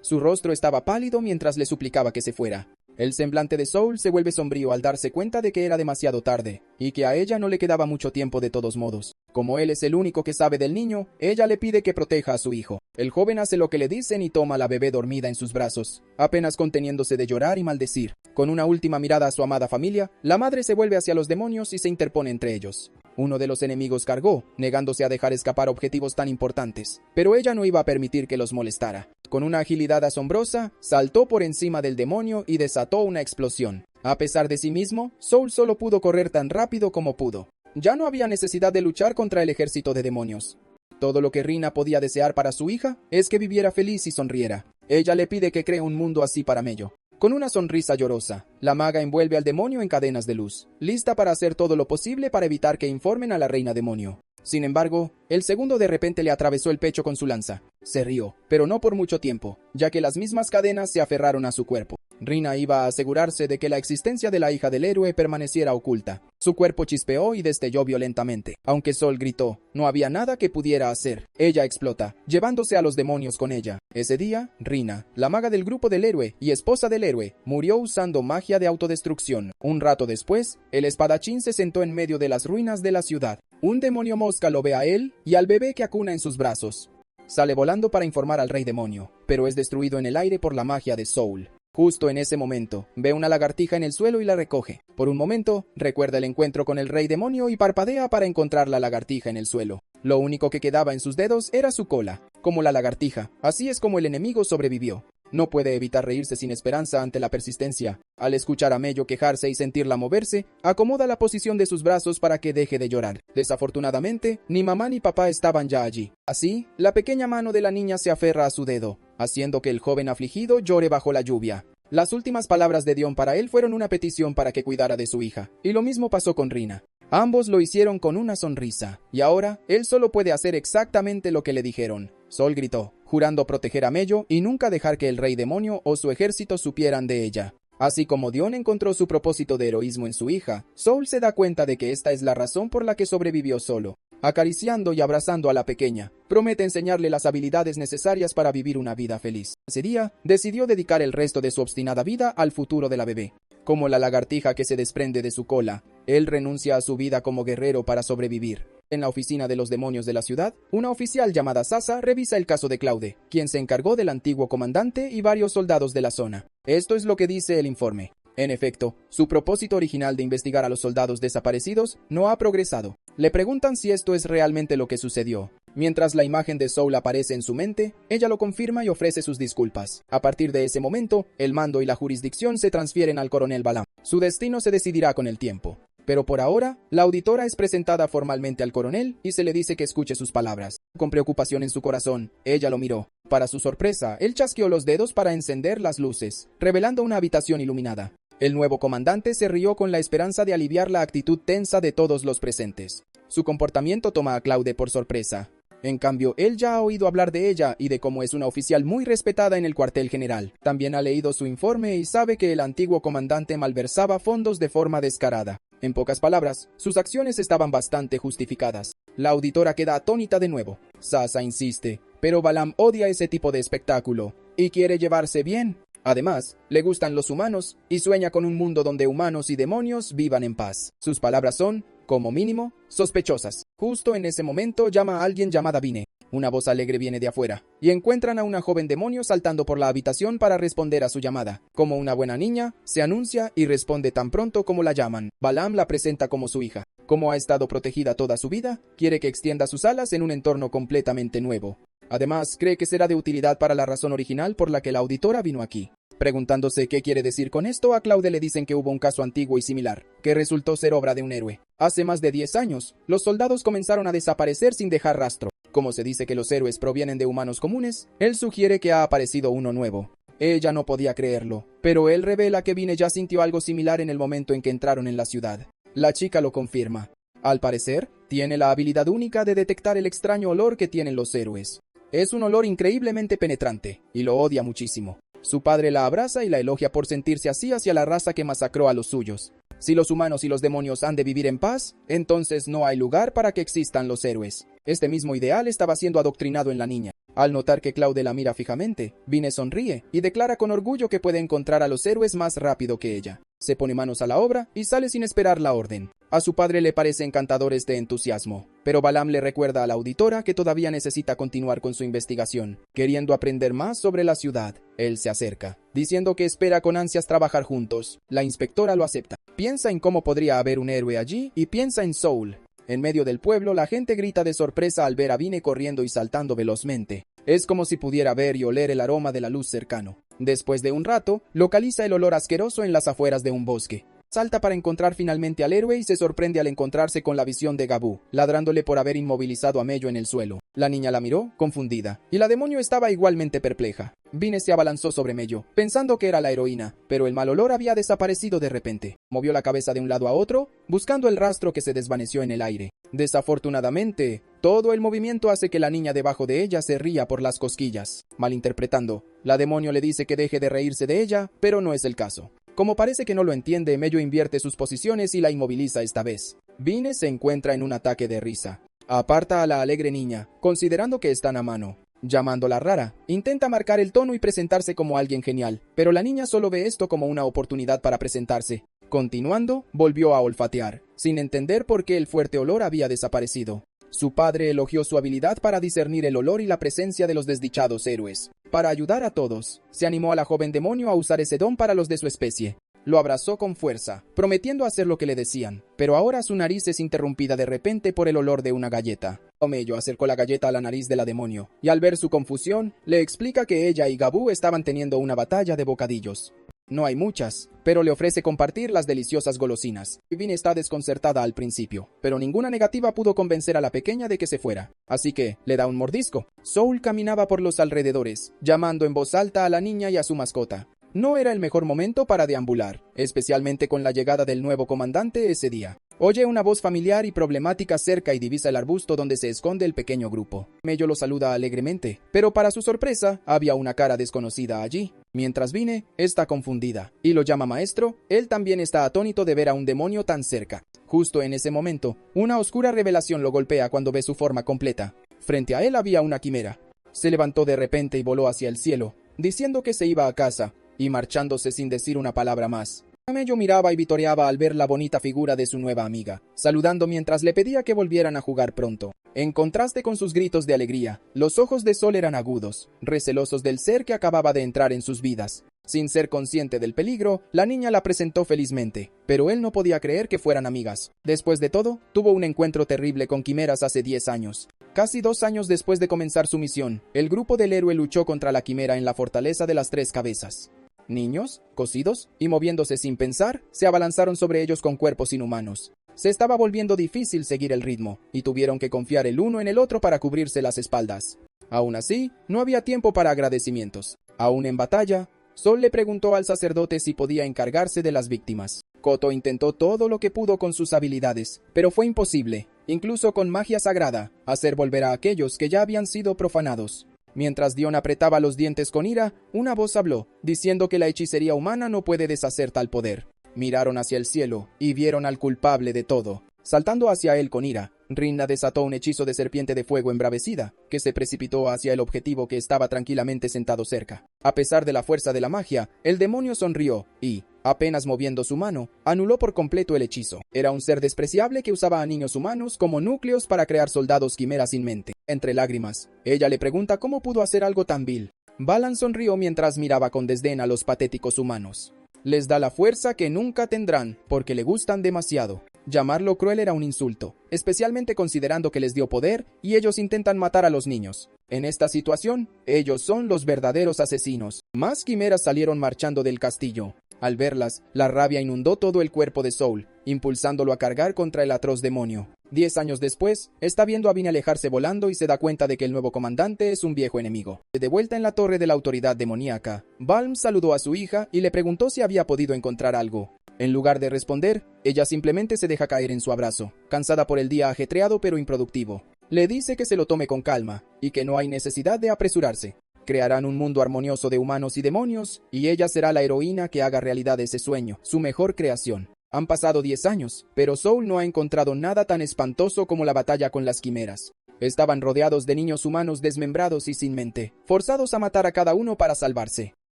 Su rostro estaba pálido mientras le suplicaba que se fuera. El semblante de Soul se vuelve sombrío al darse cuenta de que era demasiado tarde, y que a ella no le quedaba mucho tiempo de todos modos. Como él es el único que sabe del niño, ella le pide que proteja a su hijo. El joven hace lo que le dicen y toma a la bebé dormida en sus brazos, apenas conteniéndose de llorar y maldecir. Con una última mirada a su amada familia, la madre se vuelve hacia los demonios y se interpone entre ellos. Uno de los enemigos cargó, negándose a dejar escapar objetivos tan importantes, pero ella no iba a permitir que los molestara. Con una agilidad asombrosa, saltó por encima del demonio y desató una explosión. A pesar de sí mismo, Soul solo pudo correr tan rápido como pudo. Ya no había necesidad de luchar contra el ejército de demonios. Todo lo que Rina podía desear para su hija es que viviera feliz y sonriera. Ella le pide que cree un mundo así para Mello. Con una sonrisa llorosa, la maga envuelve al demonio en cadenas de luz, lista para hacer todo lo posible para evitar que informen a la reina demonio. Sin embargo, el segundo de repente le atravesó el pecho con su lanza. Se rió, pero no por mucho tiempo, ya que las mismas cadenas se aferraron a su cuerpo. Rina iba a asegurarse de que la existencia de la hija del héroe permaneciera oculta. Su cuerpo chispeó y destelló violentamente. Aunque Sol gritó, no había nada que pudiera hacer. Ella explota, llevándose a los demonios con ella. Ese día, Rina, la maga del grupo del héroe y esposa del héroe, murió usando magia de autodestrucción. Un rato después, el espadachín se sentó en medio de las ruinas de la ciudad. Un demonio mosca lo ve a él y al bebé que acuna en sus brazos. Sale volando para informar al rey demonio, pero es destruido en el aire por la magia de Soul. Justo en ese momento, ve una lagartija en el suelo y la recoge. Por un momento, recuerda el encuentro con el rey demonio y parpadea para encontrar la lagartija en el suelo. Lo único que quedaba en sus dedos era su cola. Como la lagartija, así es como el enemigo sobrevivió. No puede evitar reírse sin esperanza ante la persistencia. Al escuchar a Mello quejarse y sentirla moverse, acomoda la posición de sus brazos para que deje de llorar. Desafortunadamente, ni mamá ni papá estaban ya allí. Así, la pequeña mano de la niña se aferra a su dedo, haciendo que el joven afligido llore bajo la lluvia. Las últimas palabras de Dion para él fueron una petición para que cuidara de su hija, y lo mismo pasó con Rina. Ambos lo hicieron con una sonrisa, y ahora él solo puede hacer exactamente lo que le dijeron. Sol gritó, jurando proteger a Mello y nunca dejar que el rey demonio o su ejército supieran de ella. Así como Dion encontró su propósito de heroísmo en su hija, Soul se da cuenta de que esta es la razón por la que sobrevivió solo. Acariciando y abrazando a la pequeña, promete enseñarle las habilidades necesarias para vivir una vida feliz. Ese día, decidió dedicar el resto de su obstinada vida al futuro de la bebé. Como la lagartija que se desprende de su cola, él renuncia a su vida como guerrero para sobrevivir. En la oficina de los demonios de la ciudad, una oficial llamada Sasa revisa el caso de Claude, quien se encargó del antiguo comandante y varios soldados de la zona. Esto es lo que dice el informe. En efecto, su propósito original de investigar a los soldados desaparecidos no ha progresado. Le preguntan si esto es realmente lo que sucedió. Mientras la imagen de Soul aparece en su mente, ella lo confirma y ofrece sus disculpas. A partir de ese momento, el mando y la jurisdicción se transfieren al coronel Balam. Su destino se decidirá con el tiempo. Pero por ahora, la auditora es presentada formalmente al coronel y se le dice que escuche sus palabras. Con preocupación en su corazón, ella lo miró. Para su sorpresa, él chasqueó los dedos para encender las luces, revelando una habitación iluminada. El nuevo comandante se rió con la esperanza de aliviar la actitud tensa de todos los presentes. Su comportamiento toma a Claude por sorpresa. En cambio, él ya ha oído hablar de ella y de cómo es una oficial muy respetada en el cuartel general. También ha leído su informe y sabe que el antiguo comandante malversaba fondos de forma descarada. En pocas palabras, sus acciones estaban bastante justificadas. La auditora queda atónita de nuevo. Sasa insiste, pero Balam odia ese tipo de espectáculo y quiere llevarse bien. Además, le gustan los humanos y sueña con un mundo donde humanos y demonios vivan en paz. Sus palabras son, como mínimo, sospechosas. Justo en ese momento llama a alguien llamada Vine. Una voz alegre viene de afuera, y encuentran a una joven demonio saltando por la habitación para responder a su llamada. Como una buena niña, se anuncia y responde tan pronto como la llaman. Balam la presenta como su hija. Como ha estado protegida toda su vida, quiere que extienda sus alas en un entorno completamente nuevo. Además, cree que será de utilidad para la razón original por la que la auditora vino aquí. Preguntándose qué quiere decir con esto, a Claude le dicen que hubo un caso antiguo y similar, que resultó ser obra de un héroe. Hace más de 10 años, los soldados comenzaron a desaparecer sin dejar rastro. Como se dice que los héroes provienen de humanos comunes, él sugiere que ha aparecido uno nuevo. Ella no podía creerlo, pero él revela que Vine ya sintió algo similar en el momento en que entraron en la ciudad. La chica lo confirma. Al parecer, tiene la habilidad única de detectar el extraño olor que tienen los héroes. Es un olor increíblemente penetrante, y lo odia muchísimo. Su padre la abraza y la elogia por sentirse así hacia la raza que masacró a los suyos. Si los humanos y los demonios han de vivir en paz, entonces no hay lugar para que existan los héroes. Este mismo ideal estaba siendo adoctrinado en la niña. Al notar que Claude la mira fijamente, Vine sonríe y declara con orgullo que puede encontrar a los héroes más rápido que ella. Se pone manos a la obra y sale sin esperar la orden. A su padre le parece encantador este entusiasmo, pero Balaam le recuerda a la auditora que todavía necesita continuar con su investigación. Queriendo aprender más sobre la ciudad, él se acerca, diciendo que espera con ansias trabajar juntos. La inspectora lo acepta. Piensa en cómo podría haber un héroe allí y piensa en Soul. En medio del pueblo, la gente grita de sorpresa al ver a Vine corriendo y saltando velozmente. Es como si pudiera ver y oler el aroma de la luz cercano. Después de un rato, localiza el olor asqueroso en las afueras de un bosque. Salta para encontrar finalmente al héroe y se sorprende al encontrarse con la visión de Gabú, ladrándole por haber inmovilizado a Mello en el suelo. La niña la miró, confundida, y la demonio estaba igualmente perpleja. Vine se abalanzó sobre Mello, pensando que era la heroína, pero el mal olor había desaparecido de repente. Movió la cabeza de un lado a otro, buscando el rastro que se desvaneció en el aire. Desafortunadamente, todo el movimiento hace que la niña debajo de ella se ría por las cosquillas. Malinterpretando, la demonio le dice que deje de reírse de ella, pero no es el caso. Como parece que no lo entiende, Mello invierte sus posiciones y la inmoviliza esta vez. Vine se encuentra en un ataque de risa. Aparta a la alegre niña, considerando que están a mano. Llamándola rara, intenta marcar el tono y presentarse como alguien genial, pero la niña solo ve esto como una oportunidad para presentarse. Continuando, volvió a olfatear, sin entender por qué el fuerte olor había desaparecido. Su padre elogió su habilidad para discernir el olor y la presencia de los desdichados héroes. Para ayudar a todos, se animó a la joven demonio a usar ese don para los de su especie. Lo abrazó con fuerza, prometiendo hacer lo que le decían, pero ahora su nariz es interrumpida de repente por el olor de una galleta. Omello acercó la galleta a la nariz de la demonio, y al ver su confusión, le explica que ella y Gabú estaban teniendo una batalla de bocadillos. No hay muchas, pero le ofrece compartir las deliciosas golosinas. Vine está desconcertada al principio, pero ninguna negativa pudo convencer a la pequeña de que se fuera, así que le da un mordisco. Soul caminaba por los alrededores, llamando en voz alta a la niña y a su mascota. No era el mejor momento para deambular, especialmente con la llegada del nuevo comandante ese día. Oye una voz familiar y problemática cerca y divisa el arbusto donde se esconde el pequeño grupo. Mello lo saluda alegremente, pero para su sorpresa, había una cara desconocida allí. Mientras Vine, está confundida, y lo llama maestro, él también está atónito de ver a un demonio tan cerca. Justo en ese momento, una oscura revelación lo golpea cuando ve su forma completa. Frente a él había una quimera. Se levantó de repente y voló hacia el cielo, diciendo que se iba a casa, y marchándose sin decir una palabra más. Mello miraba y vitoreaba al ver la bonita figura de su nueva amiga, saludando mientras le pedía que volvieran a jugar pronto. En contraste con sus gritos de alegría, los ojos de Sol eran agudos, recelosos del ser que acababa de entrar en sus vidas. Sin ser consciente del peligro, la niña la presentó felizmente, pero él no podía creer que fueran amigas. Después de todo, tuvo un encuentro terrible con quimeras hace 10 años. Casi 2 años después de comenzar su misión, el grupo del héroe luchó contra la quimera en la fortaleza de las 3 cabezas. Niños, cosidos y moviéndose sin pensar, se abalanzaron sobre ellos con cuerpos inhumanos. Se estaba volviendo difícil seguir el ritmo, y tuvieron que confiar el uno en el otro para cubrirse las espaldas. Aún así, no había tiempo para agradecimientos. Aún en batalla, Sol le preguntó al sacerdote si podía encargarse de las víctimas. Koto intentó todo lo que pudo con sus habilidades, pero fue imposible, incluso con magia sagrada, hacer volver a aquellos que ya habían sido profanados. Mientras Dion apretaba los dientes con ira, una voz habló, diciendo que la hechicería humana no puede deshacer tal poder. Miraron hacia el cielo y vieron al culpable de todo. Saltando hacia él con ira, Rinna desató un hechizo de serpiente de fuego embravecida, que se precipitó hacia el objetivo que estaba tranquilamente sentado cerca. A pesar de la fuerza de la magia, el demonio sonrió y, apenas moviendo su mano, anuló por completo el hechizo. Era un ser despreciable que usaba a niños humanos como núcleos para crear soldados quimeras sin mente. Entre lágrimas, ella le pregunta cómo pudo hacer algo tan vil. Balan sonrió mientras miraba con desdén a los patéticos humanos. Les da la fuerza que nunca tendrán, porque le gustan demasiado. Llamarlo cruel era un insulto, especialmente considerando que les dio poder y ellos intentan matar a los niños. En esta situación, ellos son los verdaderos asesinos. Más quimeras salieron marchando del castillo. Al verlas, la rabia inundó todo el cuerpo de Soul, impulsándolo a cargar contra el atroz demonio. 10 años después, está viendo a Vine alejarse volando y se da cuenta de que el nuevo comandante es un viejo enemigo. De vuelta en la torre de la autoridad demoníaca, Balm saludó a su hija y le preguntó si había podido encontrar algo. En lugar de responder, ella simplemente se deja caer en su abrazo, cansada por el día ajetreado pero improductivo. Le dice que se lo tome con calma y que no hay necesidad de apresurarse. Crearán un mundo armonioso de humanos y demonios, y ella será la heroína que haga realidad ese sueño, su mejor creación. Han pasado 10 años, pero Soul no ha encontrado nada tan espantoso como la batalla con las quimeras. Estaban rodeados de niños humanos desmembrados y sin mente, forzados a matar a cada uno para salvarse.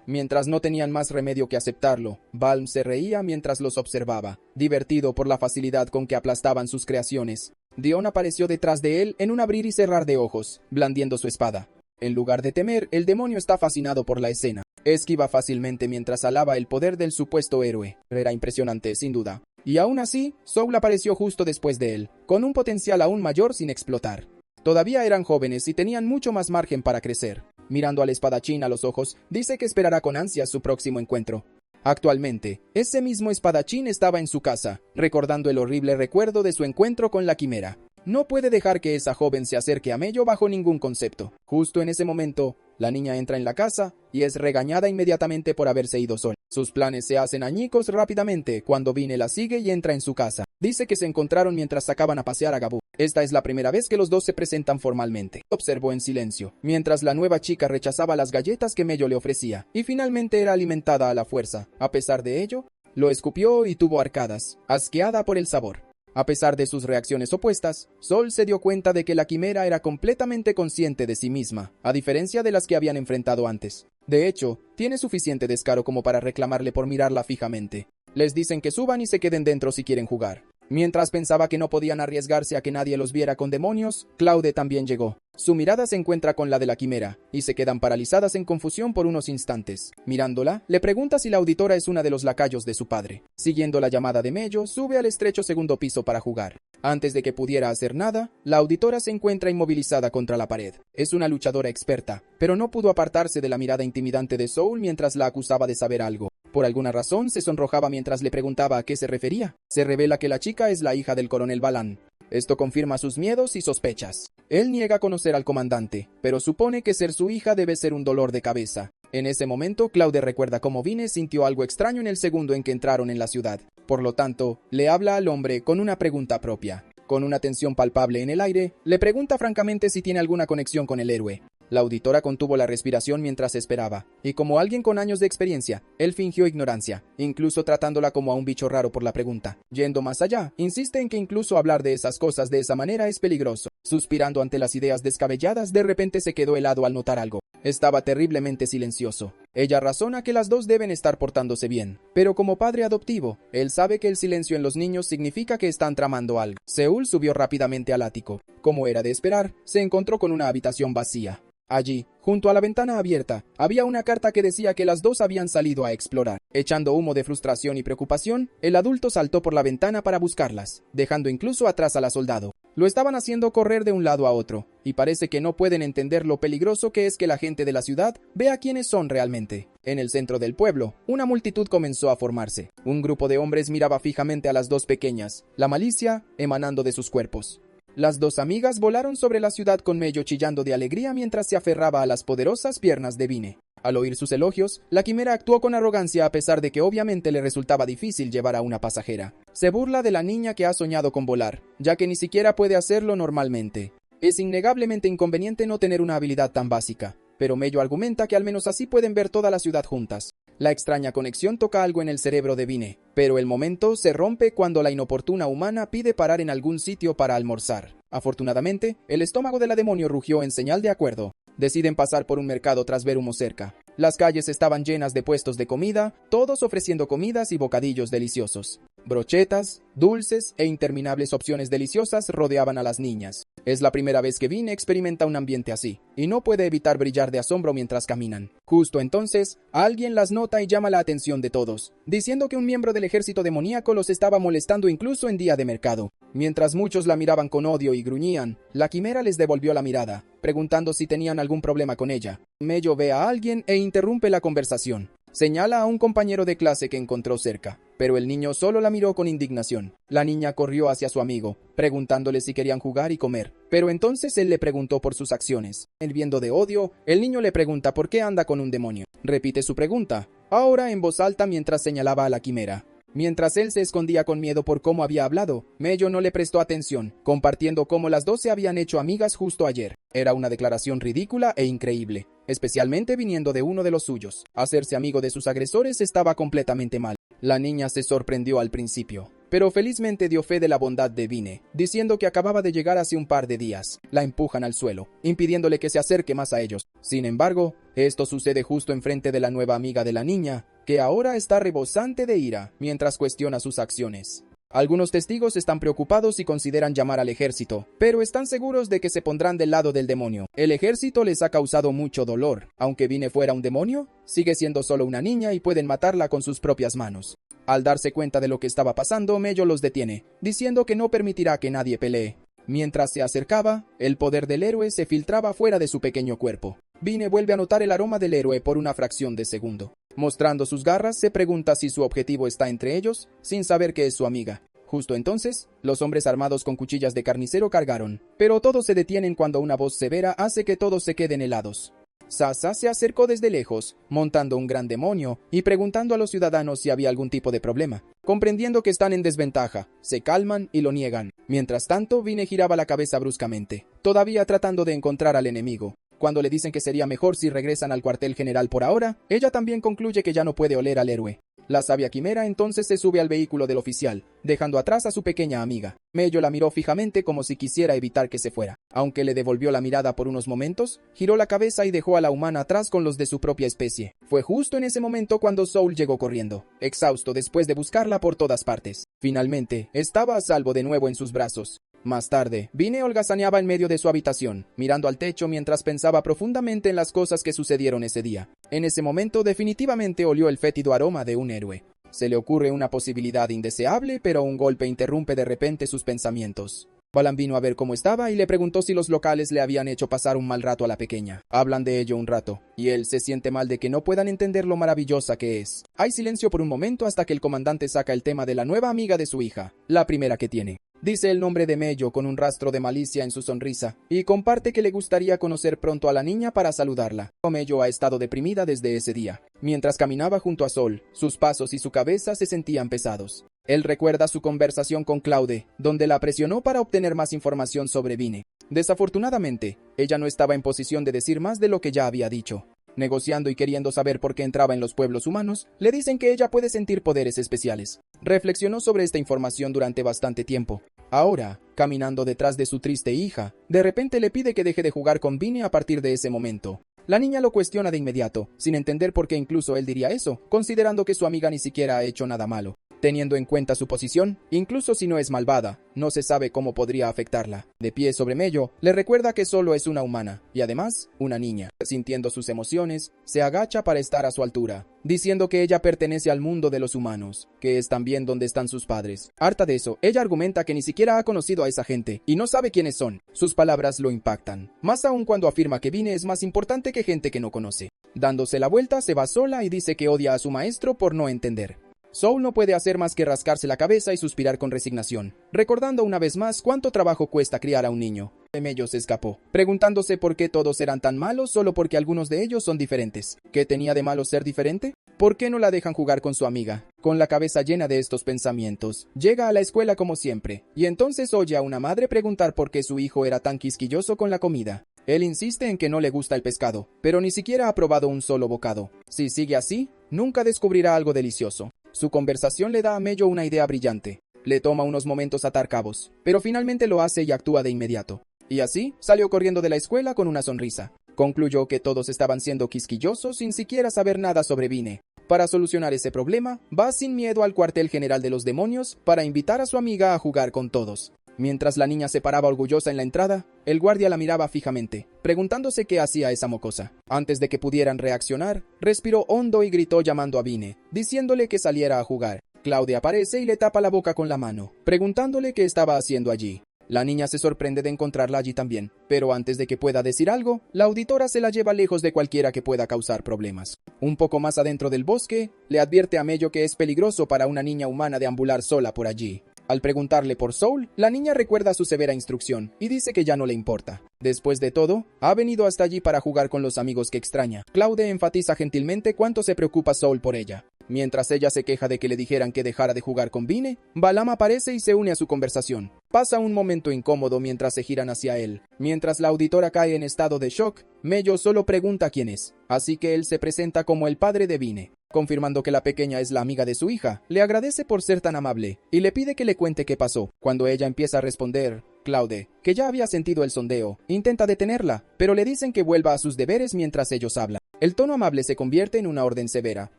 Mientras no tenían más remedio que aceptarlo, Balm se reía mientras los observaba, divertido por la facilidad con que aplastaban sus creaciones. Dion apareció detrás de él en un abrir y cerrar de ojos, blandiendo su espada. En lugar de temer, el demonio está fascinado por la escena. Esquiva fácilmente mientras alaba el poder del supuesto héroe. Era impresionante, sin duda. Y aún así, Soul apareció justo después de él, con un potencial aún mayor sin explotar. Todavía eran jóvenes y tenían mucho más margen para crecer. Mirando al espadachín a los ojos, dice que esperará con ansias su próximo encuentro. Actualmente, ese mismo espadachín estaba en su casa, recordando el horrible recuerdo de su encuentro con la quimera. No puede dejar que esa joven se acerque a Mello bajo ningún concepto. Justo en ese momento, la niña entra en la casa y es regañada inmediatamente por haberse ido sola. Sus planes se hacen añicos rápidamente cuando Vine la sigue y entra en su casa. Dice que se encontraron mientras sacaban a pasear a Gabu. Esta es la primera vez que los dos se presentan formalmente. Observó en silencio, mientras la nueva chica rechazaba las galletas que Mello le ofrecía, y finalmente era alimentada a la fuerza. A pesar de ello, lo escupió y tuvo arcadas, asqueada por el sabor. A pesar de sus reacciones opuestas, Sol se dio cuenta de que la quimera era completamente consciente de sí misma, a diferencia de las que habían enfrentado antes. De hecho, tiene suficiente descaro como para reclamarle por mirarla fijamente. Les dicen que suban y se queden dentro si quieren jugar. Mientras pensaba que no podían arriesgarse a que nadie los viera con demonios, Claude también llegó. Su mirada se encuentra con la de la quimera, y se quedan paralizadas en confusión por unos instantes. Mirándola, le pregunta si la auditora es una de los lacayos de su padre. Siguiendo la llamada de Mello, sube al estrecho segundo piso para jugar. Antes de que pudiera hacer nada, la auditora se encuentra inmovilizada contra la pared. Es una luchadora experta, pero no pudo apartarse de la mirada intimidante de Soul mientras la acusaba de saber algo. Por alguna razón, se sonrojaba mientras le preguntaba a qué se refería. Se revela que la chica es la hija del coronel Balan. Esto confirma sus miedos y sospechas. Él niega conocer al comandante, pero supone que ser su hija debe ser un dolor de cabeza. En ese momento, Claude recuerda cómo Vine sintió algo extraño en el segundo en que entraron en la ciudad. Por lo tanto, le habla al hombre con una pregunta propia. Con una tensión palpable en el aire, le pregunta francamente si tiene alguna conexión con el héroe. La auditora contuvo la respiración mientras esperaba, y como alguien con años de experiencia, él fingió ignorancia, incluso tratándola como a un bicho raro por la pregunta. Yendo más allá, insiste en que incluso hablar de esas cosas de esa manera es peligroso. Suspirando ante las ideas descabelladas, de repente se quedó helado al notar algo. Estaba terriblemente silencioso. Ella razona que las dos deben estar portándose bien, pero como padre adoptivo, él sabe que el silencio en los niños significa que están tramando algo. Seúl subió rápidamente al ático. Como era de esperar, se encontró con una habitación vacía. Allí, junto a la ventana abierta, había una carta que decía que las dos habían salido a explorar. Echando humo de frustración y preocupación, el adulto saltó por la ventana para buscarlas, dejando incluso atrás a la soldado. Lo estaban haciendo correr de un lado a otro, y parece que no pueden entender lo peligroso que es que la gente de la ciudad vea quiénes son realmente. En el centro del pueblo, una multitud comenzó a formarse. Un grupo de hombres miraba fijamente a las dos pequeñas, la malicia emanando de sus cuerpos. Las dos amigas volaron sobre la ciudad con Mello chillando de alegría mientras se aferraba a las poderosas piernas de Vine. Al oír sus elogios, la quimera actuó con arrogancia a pesar de que obviamente le resultaba difícil llevar a una pasajera. Se burla de la niña que ha soñado con volar, ya que ni siquiera puede hacerlo normalmente. Es innegablemente inconveniente no tener una habilidad tan básica, pero Mello argumenta que al menos así pueden ver toda la ciudad juntas. La extraña conexión toca algo en el cerebro de Vine, pero el momento se rompe cuando la inoportuna humana pide parar en algún sitio para almorzar. Afortunadamente, el estómago de la demonio rugió en señal de acuerdo. Deciden pasar por un mercado tras ver humo cerca. Las calles estaban llenas de puestos de comida, todos ofreciendo comidas y bocadillos deliciosos. Brochetas, dulces e interminables opciones deliciosas rodeaban a las niñas. Es la primera vez que Vine experimenta un ambiente así, y no puede evitar brillar de asombro mientras caminan. Justo entonces, alguien las nota y llama la atención de todos, diciendo que un miembro del ejército demoníaco los estaba molestando incluso en día de mercado. Mientras muchos la miraban con odio y gruñían, la quimera les devolvió la mirada, preguntando si tenían algún problema con ella. Mello ve a alguien e interrumpe la conversación. Señala a un compañero de clase que encontró cerca, pero el niño solo la miró con indignación. La niña corrió hacia su amigo, preguntándole si querían jugar y comer, pero entonces él le preguntó por sus acciones. Hirviendo de odio, el niño le pregunta por qué anda con un demonio. Repite su pregunta, ahora en voz alta mientras señalaba a la quimera. Mientras él se escondía con miedo por cómo había hablado, Mello no le prestó atención, compartiendo cómo las dos se habían hecho amigas justo ayer. Era una declaración ridícula e increíble, especialmente viniendo de uno de los suyos. Hacerse amigo de sus agresores estaba completamente mal. La niña se sorprendió al principio, pero felizmente dio fe de la bondad de Vine, diciendo que acababa de llegar hace un par de días. La empujan al suelo, impidiéndole que se acerque más a ellos. Sin embargo, esto sucede justo enfrente de la nueva amiga de la niña, que ahora está rebosante de ira mientras cuestiona sus acciones. Algunos testigos están preocupados y consideran llamar al ejército, pero están seguros de que se pondrán del lado del demonio. El ejército les ha causado mucho dolor. Aunque Vine fuera un demonio, sigue siendo solo una niña y pueden matarla con sus propias manos. Al darse cuenta de lo que estaba pasando, Mello los detiene, diciendo que no permitirá que nadie pelee. Mientras se acercaba, el poder del héroe se filtraba fuera de su pequeño cuerpo. Vine vuelve a notar el aroma del héroe por una fracción de segundo. Mostrando sus garras, se pregunta si su objetivo está entre ellos, sin saber que es su amiga. Justo entonces, los hombres armados con cuchillas de carnicero cargaron, pero todos se detienen cuando una voz severa hace que todos se queden helados. Sasa se acercó desde lejos, montando un gran demonio, y preguntando a los ciudadanos si había algún tipo de problema. Comprendiendo que están en desventaja, se calman y lo niegan. Mientras tanto, Vine giraba la cabeza bruscamente, todavía tratando de encontrar al enemigo. Cuando le dicen que sería mejor si regresan al cuartel general por ahora, ella también concluye que ya no puede oler al héroe. La sabia quimera entonces se sube al vehículo del oficial, dejando atrás a su pequeña amiga. Mello la miró fijamente como si quisiera evitar que se fuera. Aunque le devolvió la mirada por unos momentos, giró la cabeza y dejó a la humana atrás con los de su propia especie. Fue justo en ese momento cuando Soul llegó corriendo, exhausto después de buscarla por todas partes. Finalmente, estaba a salvo de nuevo en sus brazos. Más tarde, Vine holgazaneaba en medio de su habitación, mirando al techo mientras pensaba profundamente en las cosas que sucedieron ese día. En ese momento definitivamente olió el fétido aroma de un héroe. Se le ocurre una posibilidad indeseable, pero un golpe interrumpe de repente sus pensamientos. Balan vino a ver cómo estaba y le preguntó si los locales le habían hecho pasar un mal rato a la pequeña. Hablan de ello un rato, y él se siente mal de que no puedan entender lo maravillosa que es. Hay silencio por un momento hasta que el comandante saca el tema de la nueva amiga de su hija, la primera que tiene. Dice el nombre de Mello con un rastro de malicia en su sonrisa, y comparte que le gustaría conocer pronto a la niña para saludarla. Mello ha estado deprimida desde ese día. Mientras caminaba junto a Sol, sus pasos y su cabeza se sentían pesados. Él recuerda su conversación con Claude, donde la presionó para obtener más información sobre Vine. Desafortunadamente, ella no estaba en posición de decir más de lo que ya había dicho. Negociando y queriendo saber por qué entraba en los pueblos humanos, le dicen que ella puede sentir poderes especiales. Reflexionó sobre esta información durante bastante tiempo. Ahora, caminando detrás de su triste hija, de repente le pide que deje de jugar con Vine a partir de ese momento. La niña lo cuestiona de inmediato, sin entender por qué incluso él diría eso, considerando que su amiga ni siquiera ha hecho nada malo. Teniendo en cuenta su posición, incluso si no es malvada, no se sabe cómo podría afectarla. De pie sobre Mello, le recuerda que solo es una humana, y además, una niña. Sintiendo sus emociones, se agacha para estar a su altura, diciendo que ella pertenece al mundo de los humanos, que es también donde están sus padres. Harta de eso, ella argumenta que ni siquiera ha conocido a esa gente, y no sabe quiénes son. Sus palabras lo impactan, más aún cuando afirma que Vine es más importante que gente que no conoce. Dándose la vuelta, se va sola y dice que odia a su maestro por no entender. Soul no puede hacer más que rascarse la cabeza y suspirar con resignación, recordando una vez más cuánto trabajo cuesta criar a un niño. Mello se escapó, preguntándose por qué todos eran tan malos solo porque algunos de ellos son diferentes. ¿Qué tenía de malo ser diferente? ¿Por qué no la dejan jugar con su amiga? Con la cabeza llena de estos pensamientos, llega a la escuela como siempre, y entonces oye a una madre preguntar por qué su hijo era tan quisquilloso con la comida. Él insiste en que no le gusta el pescado, pero ni siquiera ha probado un solo bocado. Si sigue así, nunca descubrirá algo delicioso. Su conversación le da a Mello una idea brillante. Le toma unos momentos atar cabos, pero finalmente lo hace y actúa de inmediato. Y así, salió corriendo de la escuela con una sonrisa. Concluyó que todos estaban siendo quisquillosos sin siquiera saber nada sobre Vine. Para solucionar ese problema, va sin miedo al cuartel general de los demonios para invitar a su amiga a jugar con todos. Mientras la niña se paraba orgullosa en la entrada, el guardia la miraba fijamente, preguntándose qué hacía esa mocosa. Antes de que pudieran reaccionar, respiró hondo y gritó llamando a Vine, diciéndole que saliera a jugar. Claude aparece y le tapa la boca con la mano, preguntándole qué estaba haciendo allí. La niña se sorprende de encontrarla allí también, pero antes de que pueda decir algo, la auditora se la lleva lejos de cualquiera que pueda causar problemas. Un poco más adentro del bosque, le advierte a Mello que es peligroso para una niña humana deambular sola por allí. Al preguntarle por Soul, la niña recuerda su severa instrucción y dice que ya no le importa. Después de todo, ha venido hasta allí para jugar con los amigos que extraña. Claude enfatiza gentilmente cuánto se preocupa Soul por ella. Mientras ella se queja de que le dijeran que dejara de jugar con Vine, Balam aparece y se une a su conversación. Pasa un momento incómodo mientras se giran hacia él. Mientras la auditora cae en estado de shock, Mello solo pregunta quién es, así que él se presenta como el padre de Vine. Confirmando que la pequeña es la amiga de su hija, le agradece por ser tan amable y le pide que le cuente qué pasó. Cuando ella empieza a responder, Claude, que ya había sentido el sondeo, intenta detenerla, pero le dicen que vuelva a sus deberes mientras ellos hablan. El tono amable se convierte en una orden severa,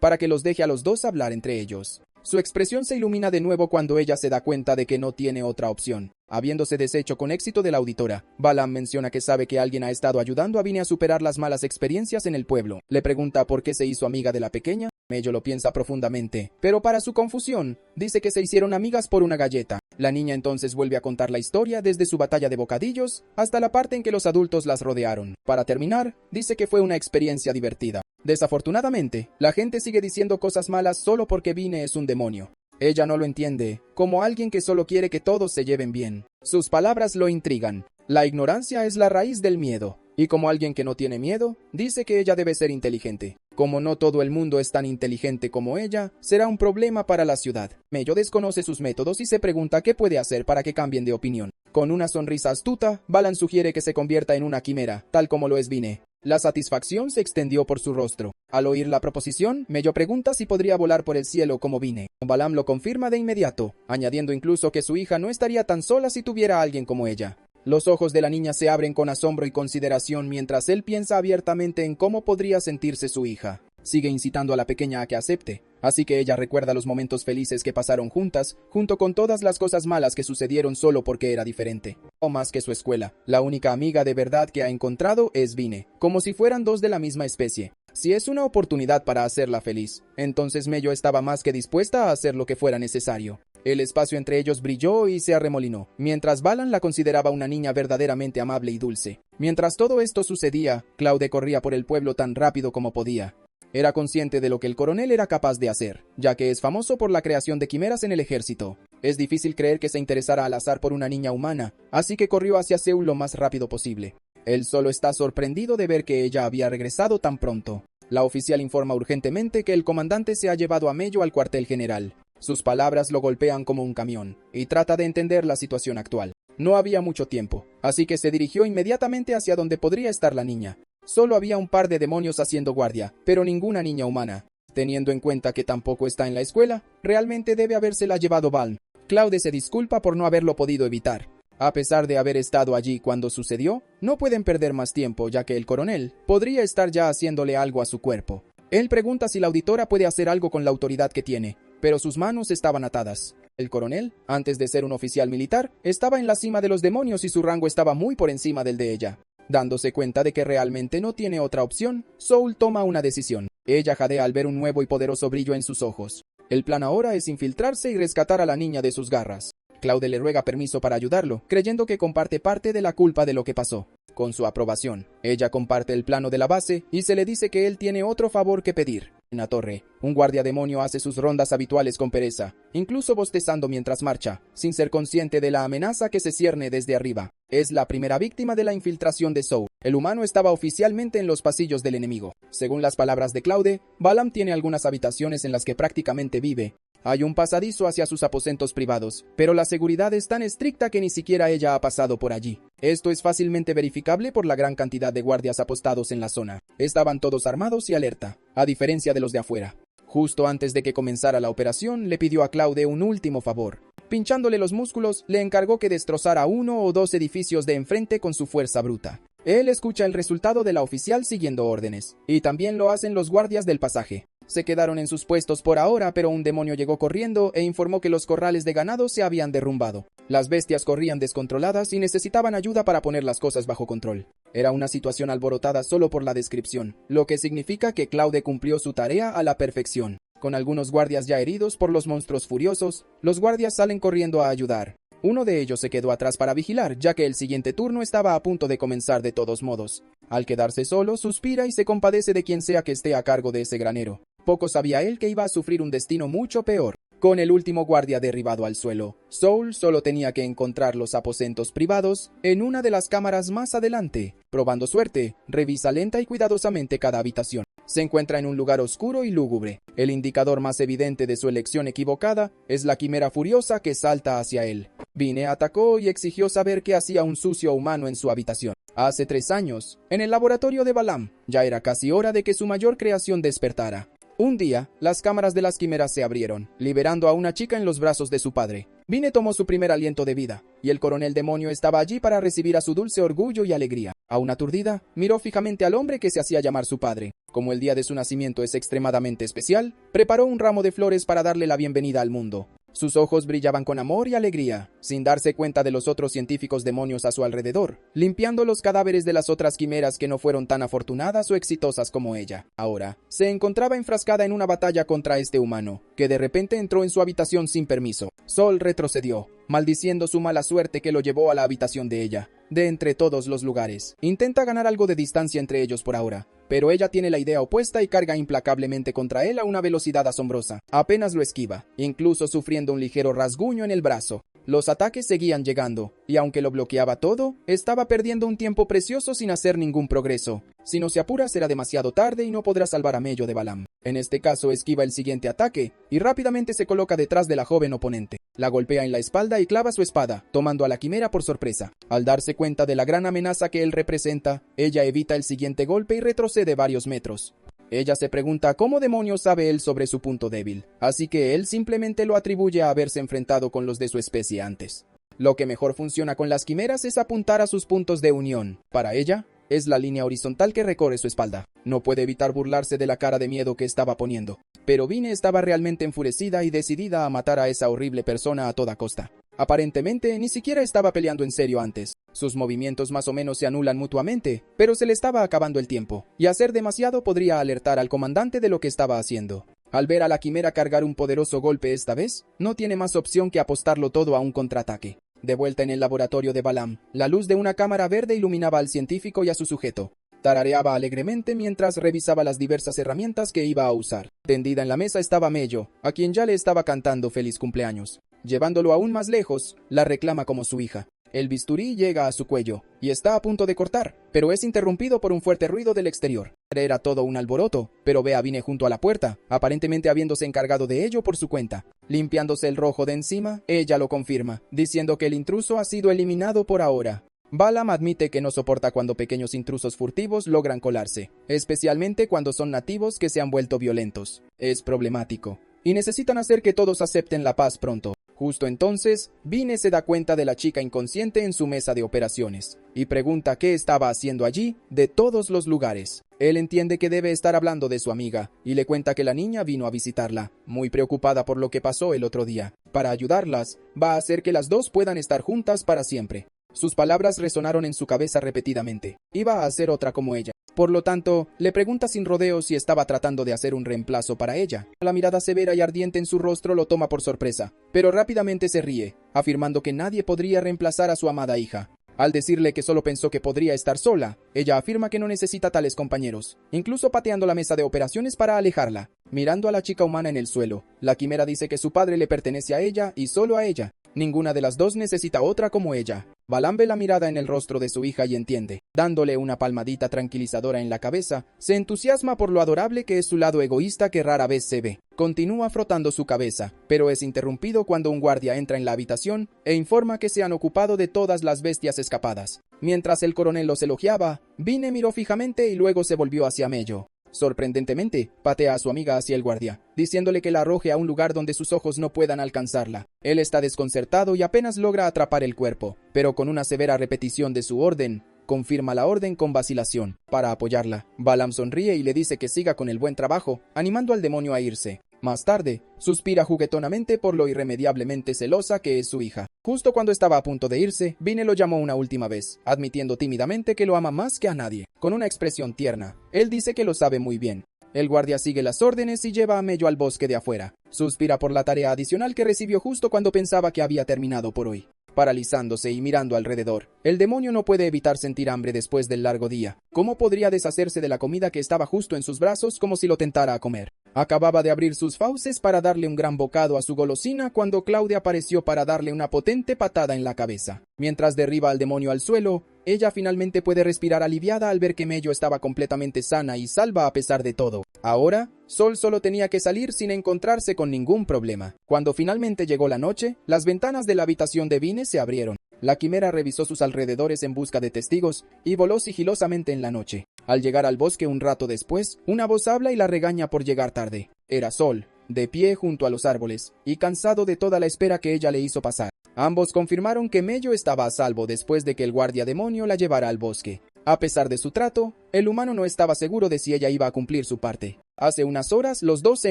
para que los deje a los dos hablar entre ellos. Su expresión se ilumina de nuevo cuando ella se da cuenta de que no tiene otra opción. Habiéndose deshecho con éxito de la auditora, Balam menciona que sabe que alguien ha estado ayudando a Vine a superar las malas experiencias en el pueblo. Le pregunta por qué se hizo amiga de la pequeña. Mello lo piensa profundamente, pero para su confusión, dice que se hicieron amigas por una galleta. La niña entonces vuelve a contar la historia desde su batalla de bocadillos hasta la parte en que los adultos las rodearon. Para terminar, dice que fue una experiencia divertida. Desafortunadamente, la gente sigue diciendo cosas malas solo porque Vine es un demonio. Ella no lo entiende, como alguien que solo quiere que todos se lleven bien. Sus palabras lo intrigan. La ignorancia es la raíz del miedo, y como alguien que no tiene miedo, dice que ella debe ser inteligente. Como no todo el mundo es tan inteligente como ella, será un problema para la ciudad. Mello desconoce sus métodos y se pregunta qué puede hacer para que cambien de opinión. Con una sonrisa astuta, Balan sugiere que se convierta en una quimera, tal como lo es Vine. La satisfacción se extendió por su rostro. Al oír la proposición, Mello pregunta si podría volar por el cielo como Vine. Balam lo confirma de inmediato, añadiendo incluso que su hija no estaría tan sola si tuviera a alguien como ella. Los ojos de la niña se abren con asombro y consideración mientras él piensa abiertamente en cómo podría sentirse su hija. Sigue incitando a la pequeña a que acepte, así que ella recuerda los momentos felices que pasaron juntas, junto con todas las cosas malas que sucedieron solo porque era diferente. O más que su escuela, la única amiga de verdad que ha encontrado es Vine, como si fueran dos de la misma especie. Si es una oportunidad para hacerla feliz, entonces Mello estaba más que dispuesta a hacer lo que fuera necesario. El espacio entre ellos brilló y se arremolinó, mientras Balan la consideraba una niña verdaderamente amable y dulce. Mientras todo esto sucedía, Claude corría por el pueblo tan rápido como podía. Era consciente de lo que el coronel era capaz de hacer, ya que es famoso por la creación de quimeras en el ejército. Es difícil creer que se interesara al azar por una niña humana, así que corrió hacia Seúl lo más rápido posible. Él solo está sorprendido de ver que ella había regresado tan pronto. La oficial informa urgentemente que el comandante se ha llevado a Mello al cuartel general. Sus palabras lo golpean como un camión, y trata de entender la situación actual. No había mucho tiempo, así que se dirigió inmediatamente hacia donde podría estar la niña. Solo había un par de demonios haciendo guardia, pero ninguna niña humana. Teniendo en cuenta que tampoco está en la escuela, realmente debe habérsela llevado Balm. Claude se disculpa por no haberlo podido evitar. A pesar de haber estado allí cuando sucedió, no pueden perder más tiempo, ya que el coronel podría estar ya haciéndole algo a su cuerpo. Él pregunta si la auditora puede hacer algo con la autoridad que tiene, pero sus manos estaban atadas. El coronel, antes de ser un oficial militar, estaba en la cima de los demonios y su rango estaba muy por encima del de ella. Dándose cuenta de que realmente no tiene otra opción, Soul toma una decisión. Ella jadea al ver un nuevo y poderoso brillo en sus ojos. El plan ahora es infiltrarse y rescatar a la niña de sus garras. Claude le ruega permiso para ayudarlo, creyendo que comparte parte de la culpa de lo que pasó. Con su aprobación, ella comparte el plano de la base y se le dice que él tiene otro favor que pedir. En la torre, un guardia demonio hace sus rondas habituales con pereza, incluso bostezando mientras marcha, sin ser consciente de la amenaza que se cierne desde arriba. Es la primera víctima de la infiltración de Soul. El humano estaba oficialmente en los pasillos del enemigo. Según las palabras de Claude, Balam tiene algunas habitaciones en las que prácticamente vive. Hay un pasadizo hacia sus aposentos privados, pero la seguridad es tan estricta que ni siquiera ella ha pasado por allí. Esto es fácilmente verificable por la gran cantidad de guardias apostados en la zona. Estaban todos armados y alerta, a diferencia de los de afuera. Justo antes de que comenzara la operación, le pidió a Claude un último favor. Pinchándole los músculos, le encargó que destrozara 1 o 2 edificios de enfrente con su fuerza bruta. Él escucha el resultado de la oficial siguiendo órdenes, y también lo hacen los guardias del pasaje. Se quedaron en sus puestos por ahora, pero un demonio llegó corriendo e informó que los corrales de ganado se habían derrumbado. Las bestias corrían descontroladas y necesitaban ayuda para poner las cosas bajo control. Era una situación alborotada solo por la descripción, lo que significa que Claude cumplió su tarea a la perfección. Con algunos guardias ya heridos por los monstruos furiosos, los guardias salen corriendo a ayudar. Uno de ellos se quedó atrás para vigilar, ya que el siguiente turno estaba a punto de comenzar de todos modos. Al quedarse solo, suspira y se compadece de quien sea que esté a cargo de ese granero. Poco sabía él que iba a sufrir un destino mucho peor. Con el último guardia derribado al suelo, Soul solo tenía que encontrar los aposentos privados en una de las cámaras más adelante. Probando suerte, revisa lenta y cuidadosamente cada habitación. Se encuentra en un lugar oscuro y lúgubre. El indicador más evidente de su elección equivocada es la quimera furiosa que salta hacia él. Vine atacó y exigió saber qué hacía un sucio humano en su habitación. Hace 3 años, en el laboratorio de Balam, ya era casi hora de que su mayor creación despertara. Un día, las cámaras de las quimeras se abrieron, liberando a una chica en los brazos de su padre. Vine tomó su primer aliento de vida, y el coronel demonio estaba allí para recibir a su dulce orgullo y alegría. Aún aturdida, miró fijamente al hombre que se hacía llamar su padre. Como el día de su nacimiento es extremadamente especial, preparó un ramo de flores para darle la bienvenida al mundo. Sus ojos brillaban con amor y alegría, sin darse cuenta de los otros científicos demonios a su alrededor, limpiando los cadáveres de las otras quimeras que no fueron tan afortunadas o exitosas como ella. Ahora, se encontraba enfrascada en una batalla contra este humano, que de repente entró en su habitación sin permiso. Sol retrocedió, maldiciendo su mala suerte que lo llevó a la habitación de ella, de entre todos los lugares. Intenta ganar algo de distancia entre ellos por ahora, pero ella tiene la idea opuesta y carga implacablemente contra él a una velocidad asombrosa. Apenas lo esquiva, incluso sufriendo un ligero rasguño en el brazo. Los ataques seguían llegando, y aunque lo bloqueaba todo, estaba perdiendo un tiempo precioso sin hacer ningún progreso. Si no se apura será demasiado tarde y no podrá salvar a Mello de Balam. En este caso esquiva el siguiente ataque, y rápidamente se coloca detrás de la joven oponente. La golpea en la espalda y clava su espada, tomando a la quimera por sorpresa. Al darse cuenta de la gran amenaza que él representa, ella evita el siguiente golpe y retrocede varios metros. Ella se pregunta cómo demonios sabe él sobre su punto débil, así que él simplemente lo atribuye a haberse enfrentado con los de su especie antes. Lo que mejor funciona con las quimeras es apuntar a sus puntos de unión. Para ella, es la línea horizontal que recorre su espalda. No puede evitar burlarse de la cara de miedo que estaba poniendo. Pero Vine estaba realmente enfurecida y decidida a matar a esa horrible persona a toda costa. Aparentemente, ni siquiera estaba peleando en serio antes. Sus movimientos más o menos se anulan mutuamente, pero se le estaba acabando el tiempo, y hacer demasiado podría alertar al comandante de lo que estaba haciendo. Al ver a la quimera cargar un poderoso golpe esta vez, no tiene más opción que apostarlo todo a un contraataque. De vuelta en el laboratorio de Balam, la luz de una cámara verde iluminaba al científico y a su sujeto. Tarareaba alegremente mientras revisaba las diversas herramientas que iba a usar. Tendida en la mesa estaba Mello, a quien ya le estaba cantando feliz cumpleaños. Llevándolo aún más lejos, la reclama como su hija. El bisturí llega a su cuello, y está a punto de cortar, pero es interrumpido por un fuerte ruido del exterior. Era todo un alboroto, pero ve a Vine junto a la puerta, aparentemente habiéndose encargado de ello por su cuenta. Limpiándose el rojo de encima, ella lo confirma, diciendo que el intruso ha sido eliminado por ahora. Balam admite que no soporta cuando pequeños intrusos furtivos logran colarse, especialmente cuando son nativos que se han vuelto violentos. Es problemático, y necesitan hacer que todos acepten la paz pronto. Justo entonces, Vine se da cuenta de la chica inconsciente en su mesa de operaciones, y pregunta qué estaba haciendo allí, de todos los lugares. Él entiende que debe estar hablando de su amiga, y le cuenta que la niña vino a visitarla, muy preocupada por lo que pasó el otro día. Para ayudarlas, va a hacer que las dos puedan estar juntas para siempre. Sus palabras resonaron en su cabeza repetidamente. Iba a hacer otra como ella. Por lo tanto, le pregunta sin rodeos si estaba tratando de hacer un reemplazo para ella. La mirada severa y ardiente en su rostro lo toma por sorpresa, pero rápidamente se ríe, afirmando que nadie podría reemplazar a su amada hija. Al decirle que solo pensó que podría estar sola, ella afirma que no necesita tales compañeros, incluso pateando la mesa de operaciones para alejarla. Mirando a la chica humana en el suelo, la quimera dice que su padre le pertenece a ella y solo a ella. Ninguna de las dos necesita otra como ella. Balam ve la mirada en el rostro de su hija y entiende. Dándole una palmadita tranquilizadora en la cabeza, se entusiasma por lo adorable que es su lado egoísta que rara vez se ve. Continúa frotando su cabeza, pero es interrumpido cuando un guardia entra en la habitación e informa que se han ocupado de todas las bestias escapadas. Mientras el coronel los elogiaba, Vine miró fijamente y luego se volvió hacia Mello. Sorprendentemente, patea a su amiga hacia el guardia, diciéndole que la arroje a un lugar donde sus ojos no puedan alcanzarla. Él está desconcertado y apenas logra atrapar el cuerpo, pero con una severa repetición de su orden, confirma la orden con vacilación. Para apoyarla, Balam sonríe y le dice que siga con el buen trabajo, animando al demonio a irse. Más tarde, suspira juguetonamente por lo irremediablemente celosa que es su hija. Justo cuando estaba a punto de irse, Vine lo llamó una última vez, admitiendo tímidamente que lo ama más que a nadie. Con una expresión tierna, él dice que lo sabe muy bien. El guardia sigue las órdenes y lleva a Mello al bosque de afuera. Suspira por la tarea adicional que recibió justo cuando pensaba que había terminado por hoy. Paralizándose y mirando alrededor, el demonio no puede evitar sentir hambre después del largo día. ¿Cómo podría deshacerse de la comida que estaba justo en sus brazos como si lo tentara a comer? Acababa de abrir sus fauces para darle un gran bocado a su golosina cuando Claudia apareció para darle una potente patada en la cabeza. Mientras derriba al demonio al suelo, ella finalmente puede respirar aliviada al ver que Mello estaba completamente sana y salva a pesar de todo. Ahora, Sol solo tenía que salir sin encontrarse con ningún problema. Cuando finalmente llegó la noche, las ventanas de la habitación de Vine se abrieron. La quimera revisó sus alrededores en busca de testigos y voló sigilosamente en la noche. Al llegar al bosque un rato después, una voz habla y la regaña por llegar tarde. Era Sol, de pie junto a los árboles, y cansado de toda la espera que ella le hizo pasar. Ambos confirmaron que Mello estaba a salvo después de que el guardia demonio la llevara al bosque. A pesar de su trato, el humano no estaba seguro de si ella iba a cumplir su parte. Hace unas horas los dos se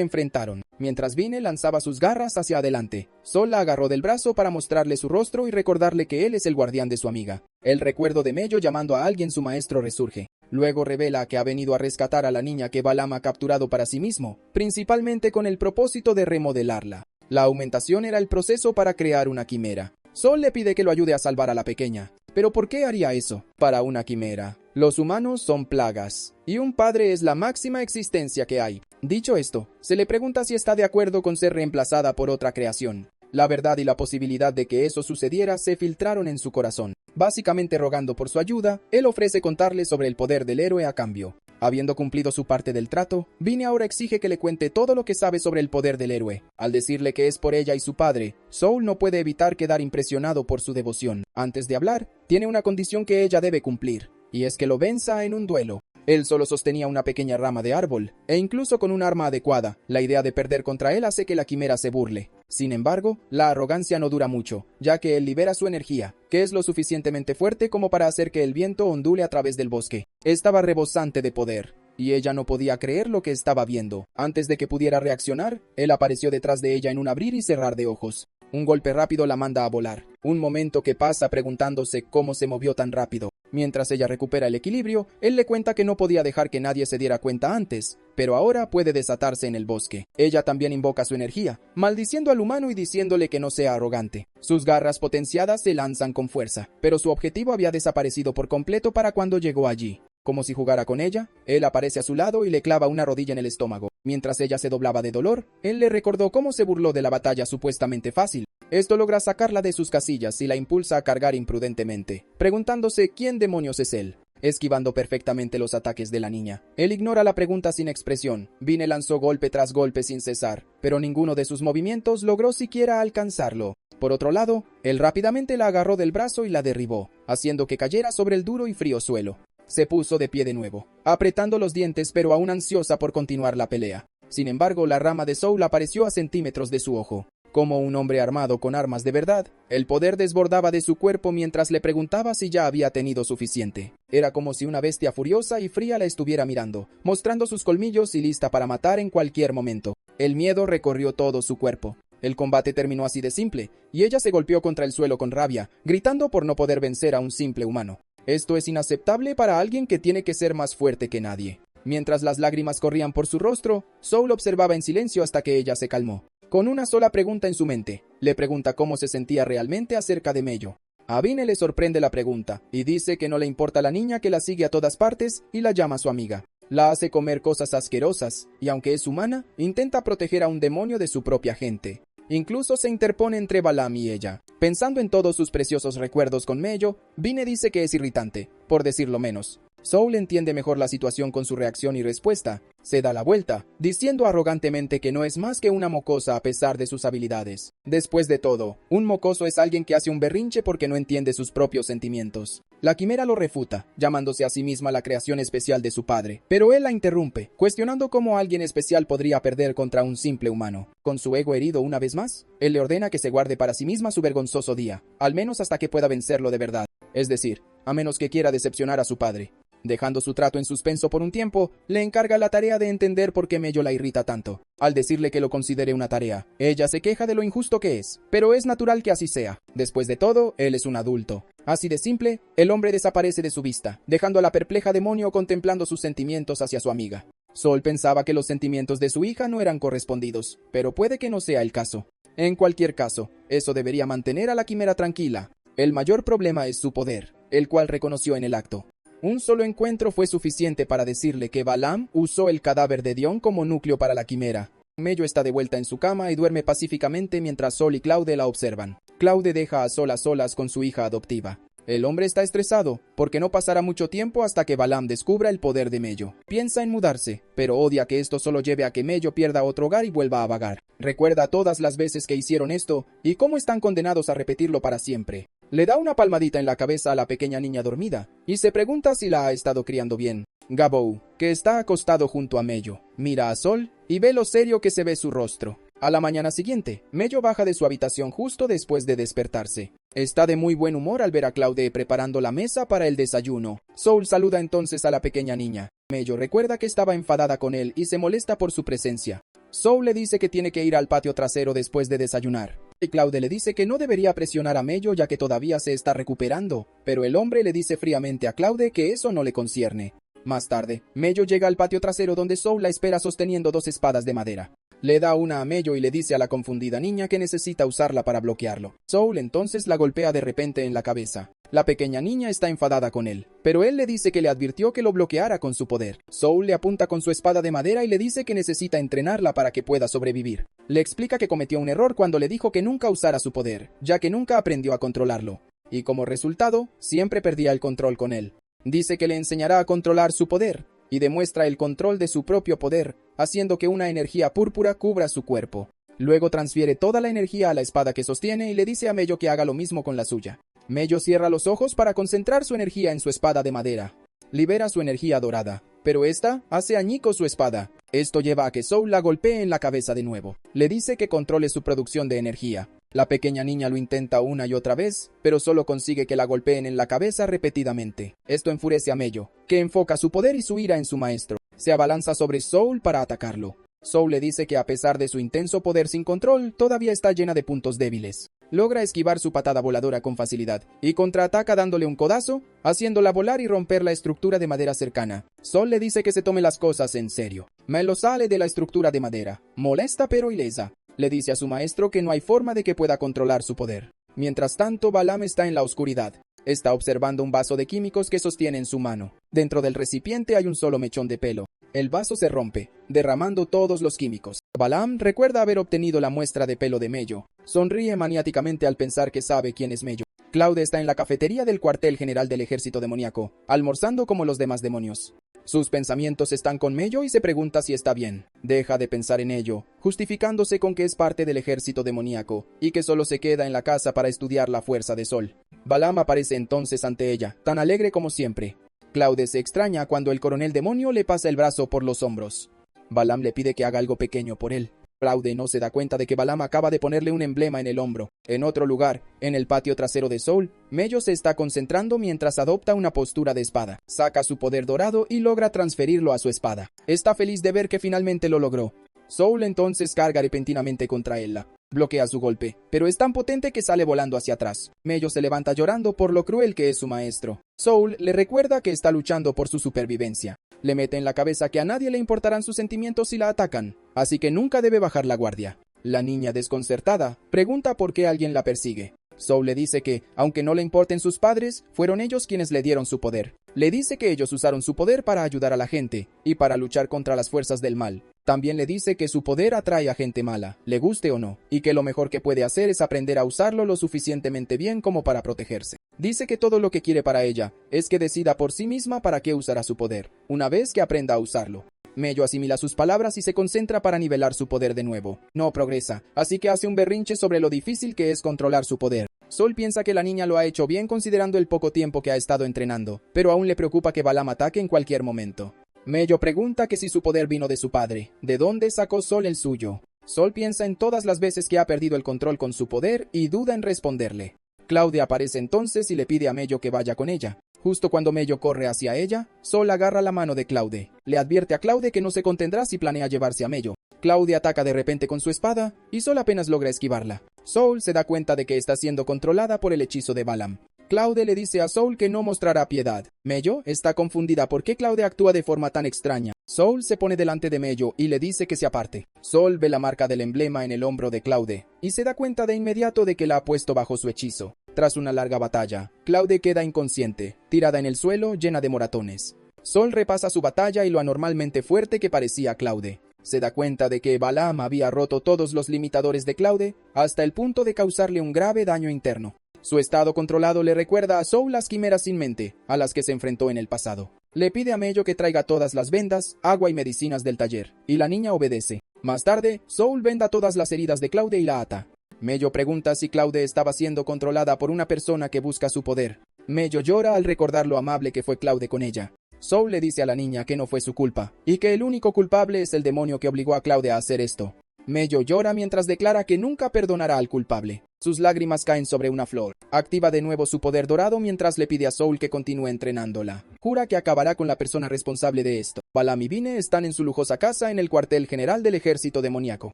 enfrentaron, mientras Vine lanzaba sus garras hacia adelante. Sol la agarró del brazo para mostrarle su rostro y recordarle que él es el guardián de su amiga. El recuerdo de Mello llamando a alguien su maestro resurge. Luego revela que ha venido a rescatar a la niña que Balam ha capturado para sí mismo, principalmente con el propósito de remodelarla. La aumentación era el proceso para crear una quimera. Sol le pide que lo ayude a salvar a la pequeña. ¿Pero por qué haría eso? Para una quimera. Los humanos son plagas, y un padre es la máxima existencia que hay. Dicho esto, se le pregunta si está de acuerdo con ser reemplazada por otra creación. La verdad y la posibilidad de que eso sucediera se filtraron en su corazón. Básicamente rogando por su ayuda, él ofrece contarle sobre el poder del héroe a cambio. Habiendo cumplido su parte del trato, Vine ahora exige que le cuente todo lo que sabe sobre el poder del héroe. Al decirle que es por ella y su padre, Soul no puede evitar quedar impresionado por su devoción. Antes de hablar, tiene una condición que ella debe cumplir, y es que lo venza en un duelo. Él solo sostenía una pequeña rama de árbol, e incluso con un arma adecuada, la idea de perder contra él hace que la quimera se burle. Sin embargo, la arrogancia no dura mucho, ya que él libera su energía, que es lo suficientemente fuerte como para hacer que el viento ondule a través del bosque. Estaba rebosante de poder, y ella no podía creer lo que estaba viendo. Antes de que pudiera reaccionar, él apareció detrás de ella en un abrir y cerrar de ojos. Un golpe rápido la manda a volar. Un momento que pasa preguntándose cómo se movió tan rápido. Mientras ella recupera el equilibrio, él le cuenta que no podía dejar que nadie se diera cuenta antes, pero ahora puede desatarse en el bosque. Ella también invoca su energía, maldiciendo al humano y diciéndole que no sea arrogante. Sus garras potenciadas se lanzan con fuerza, pero su objetivo había desaparecido por completo para cuando llegó allí. Como si jugara con ella, él aparece a su lado y le clava una rodilla en el estómago. Mientras ella se doblaba de dolor, él le recordó cómo se burló de la batalla supuestamente fácil. Esto logra sacarla de sus casillas y la impulsa a cargar imprudentemente, preguntándose quién demonios es él. Esquivando perfectamente los ataques de la niña, él ignora la pregunta sin expresión. Vine lanzó golpe tras golpe sin cesar, pero ninguno de sus movimientos logró siquiera alcanzarlo. Por otro lado, él rápidamente la agarró del brazo y la derribó, haciendo que cayera sobre el duro y frío suelo. Se puso de pie de nuevo, apretando los dientes pero aún ansiosa por continuar la pelea. Sin embargo, la rama de Soul apareció a centímetros de su ojo. Como un hombre armado con armas de verdad, el poder desbordaba de su cuerpo mientras le preguntaba si ya había tenido suficiente. Era como si una bestia furiosa y fría la estuviera mirando, mostrando sus colmillos y lista para matar en cualquier momento. El miedo recorrió todo su cuerpo. El combate terminó así de simple, y ella se golpeó contra el suelo con rabia, gritando por no poder vencer a un simple humano. Esto es inaceptable para alguien que tiene que ser más fuerte que nadie. Mientras las lágrimas corrían por su rostro, Soul observaba en silencio hasta que ella se calmó. Con una sola pregunta en su mente, le pregunta cómo se sentía realmente acerca de Mello. A Vine le sorprende la pregunta, y dice que no le importa la niña que la sigue a todas partes y la llama su amiga. La hace comer cosas asquerosas, y aunque es humana, intenta proteger a un demonio de su propia gente. Incluso se interpone entre Balam y ella. Pensando en todos sus preciosos recuerdos con Mello, Vine dice que es irritante, por decirlo menos. Soul entiende mejor la situación con su reacción y respuesta. Se da la vuelta, diciendo arrogantemente que no es más que una mocosa a pesar de sus habilidades. Después de todo, un mocoso es alguien que hace un berrinche porque no entiende sus propios sentimientos. La quimera lo refuta, llamándose a sí misma la creación especial de su padre, pero él la interrumpe, cuestionando cómo alguien especial podría perder contra un simple humano. Con su ego herido una vez más, él le ordena que se guarde para sí misma su vergonzoso día, al menos hasta que pueda vencerlo de verdad, es decir, a menos que quiera decepcionar a su padre. Dejando su trato en suspenso por un tiempo, le encarga la tarea de entender por qué Mello la irrita tanto. Al decirle que lo considere una tarea, ella se queja de lo injusto que es, pero es natural que así sea. Después de todo, él es un adulto. Así de simple, el hombre desaparece de su vista, dejando a la perpleja demonio contemplando sus sentimientos hacia su amiga. Sol pensaba que los sentimientos de su hija no eran correspondidos, pero puede que no sea el caso. En cualquier caso, eso debería mantener a la quimera tranquila. El mayor problema es su poder, el cual reconoció en el acto. Un solo encuentro fue suficiente para decirle que Balaam usó el cadáver de Dion como núcleo para la quimera. Mello está de vuelta en su cama y duerme pacíficamente mientras Sol y Claude la observan. Claude deja a Sol a solas con su hija adoptiva. El hombre está estresado, porque no pasará mucho tiempo hasta que Balaam descubra el poder de Mello. Piensa en mudarse, pero odia que esto solo lleve a que Mello pierda otro hogar y vuelva a vagar. Recuerda todas las veces que hicieron esto y cómo están condenados a repetirlo para siempre. Le da una palmadita en la cabeza a la pequeña niña dormida y se pregunta si la ha estado criando bien. Gabou, que está acostado junto a Mello, mira a Sol y ve lo serio que se ve su rostro. A la mañana siguiente, Mello baja de su habitación justo después de despertarse. Está de muy buen humor al ver a Claude preparando la mesa para el desayuno. Sol saluda entonces a la pequeña niña. Mello recuerda que estaba enfadada con él y se molesta por su presencia. Sol le dice que tiene que ir al patio trasero después de desayunar. Y Claude le dice que no debería presionar a Mello ya que todavía se está recuperando, pero el hombre le dice fríamente a Claude que eso no le concierne. Más tarde, Mello llega al patio trasero donde Sol la espera sosteniendo 2 espadas de madera. Le da una a Mello y le dice a la confundida niña que necesita usarla para bloquearlo. Soul entonces la golpea de repente en la cabeza. La pequeña niña está enfadada con él, pero él le dice que le advirtió que lo bloqueara con su poder. Soul le apunta con su espada de madera y le dice que necesita entrenarla para que pueda sobrevivir. Le explica que cometió un error cuando le dijo que nunca usara su poder, ya que nunca aprendió a controlarlo. Y como resultado, siempre perdía el control con él. Dice que le enseñará a controlar su poder, y demuestra el control de su propio poder, haciendo que una energía púrpura cubra su cuerpo. Luego transfiere toda la energía a la espada que sostiene y le dice a Mello que haga lo mismo con la suya. Mello cierra los ojos para concentrar su energía en su espada de madera. Libera su energía dorada, pero esta hace añicos su espada. Esto lleva a que Soul la golpee en la cabeza de nuevo. Le dice que controle su producción de energía. La pequeña niña lo intenta una y otra vez, pero solo consigue que la golpeen en la cabeza repetidamente. Esto enfurece a Mello, que enfoca su poder y su ira en su maestro. Se abalanza sobre Soul para atacarlo. Soul le dice que a pesar de su intenso poder sin control, todavía está llena de puntos débiles. Logra esquivar su patada voladora con facilidad, y contraataca dándole un codazo, haciéndola volar y romper la estructura de madera cercana. Soul le dice que se tome las cosas en serio. Melo sale de la estructura de madera, molesta pero ilesa. Le dice a su maestro que no hay forma de que pueda controlar su poder. Mientras tanto, Balaam está en la oscuridad. Está observando un vaso de químicos que sostiene en su mano. Dentro del recipiente hay un solo mechón de pelo. El vaso se rompe, derramando todos los químicos. Balaam recuerda haber obtenido la muestra de pelo de Mello. Sonríe maniáticamente al pensar que sabe quién es Mello. Claude está en la cafetería del cuartel general del ejército demoníaco, almorzando como los demás demonios. Sus pensamientos están con Mello y se pregunta si está bien. Deja de pensar en ello, justificándose con que es parte del ejército demoníaco y que solo se queda en la casa para estudiar la fuerza de Sol. Balaam aparece entonces ante ella, tan alegre como siempre. Claude se extraña cuando el coronel demonio le pasa el brazo por los hombros. Balaam le pide que haga algo pequeño por él. Claude no se da cuenta de que Balaam acaba de ponerle un emblema en el hombro. En otro lugar, en el patio trasero de Soul, Mello se está concentrando mientras adopta una postura de espada. Saca su poder dorado y logra transferirlo a su espada. Está feliz de ver que finalmente lo logró. Soul entonces carga repentinamente contra ella. Bloquea su golpe, pero es tan potente que sale volando hacia atrás. Mello se levanta llorando por lo cruel que es su maestro. Soul le recuerda que está luchando por su supervivencia. Le mete en la cabeza que a nadie le importarán sus sentimientos si la atacan, así que nunca debe bajar la guardia. La niña, desconcertada, pregunta por qué alguien la persigue. Soul le dice que, aunque no le importen sus padres, fueron ellos quienes le dieron su poder. Le dice que ellos usaron su poder para ayudar a la gente y para luchar contra las fuerzas del mal. También le dice que su poder atrae a gente mala, le guste o no, y que lo mejor que puede hacer es aprender a usarlo lo suficientemente bien como para protegerse. Dice que todo lo que quiere para ella es que decida por sí misma para qué usará su poder, una vez que aprenda a usarlo. Mello asimila sus palabras y se concentra para nivelar su poder de nuevo. No progresa, así que hace un berrinche sobre lo difícil que es controlar su poder. Sol piensa que la niña lo ha hecho bien considerando el poco tiempo que ha estado entrenando, pero aún le preocupa que Balaam ataque en cualquier momento. Mello pregunta que si su poder vino de su padre, ¿de dónde sacó Sol el suyo? Sol piensa en todas las veces que ha perdido el control con su poder y duda en responderle. Claudia aparece entonces y le pide a Mello que vaya con ella. Justo cuando Mello corre hacia ella, Sol agarra la mano de Claude. Le advierte a Claude que no se contendrá si planea llevarse a Mello. Claudia ataca de repente con su espada y Sol apenas logra esquivarla. Soul se da cuenta de que está siendo controlada por el hechizo de Balaam. Claude le dice a Soul que no mostrará piedad. Mello está confundida por qué Claude actúa de forma tan extraña. Soul se pone delante de Mello y le dice que se aparte. Soul ve la marca del emblema en el hombro de Claude y se da cuenta de inmediato de que la ha puesto bajo su hechizo. Tras una larga batalla, Claude queda inconsciente, tirada en el suelo, llena de moratones. Soul repasa su batalla y lo anormalmente fuerte que parecía Claude. Se da cuenta de que Balaam había roto todos los limitadores de Claude hasta el punto de causarle un grave daño interno. Su estado controlado le recuerda a Soul las quimeras sin mente, a las que se enfrentó en el pasado. Le pide a Mello que traiga todas las vendas, agua y medicinas del taller, y la niña obedece. Más tarde, Soul venda todas las heridas de Claude y la ata. Mello pregunta si Claude estaba siendo controlada por una persona que busca su poder. Mello llora al recordar lo amable que fue Claude con ella. Soul le dice a la niña que no fue su culpa, y que el único culpable es el demonio que obligó a Claude a hacer esto. Mello llora mientras declara que nunca perdonará al culpable. Sus lágrimas caen sobre una flor. Activa de nuevo su poder dorado mientras le pide a Soul que continúe entrenándola. Jura que acabará con la persona responsable de esto. Balaam y Vine están en su lujosa casa en el cuartel general del ejército demoníaco.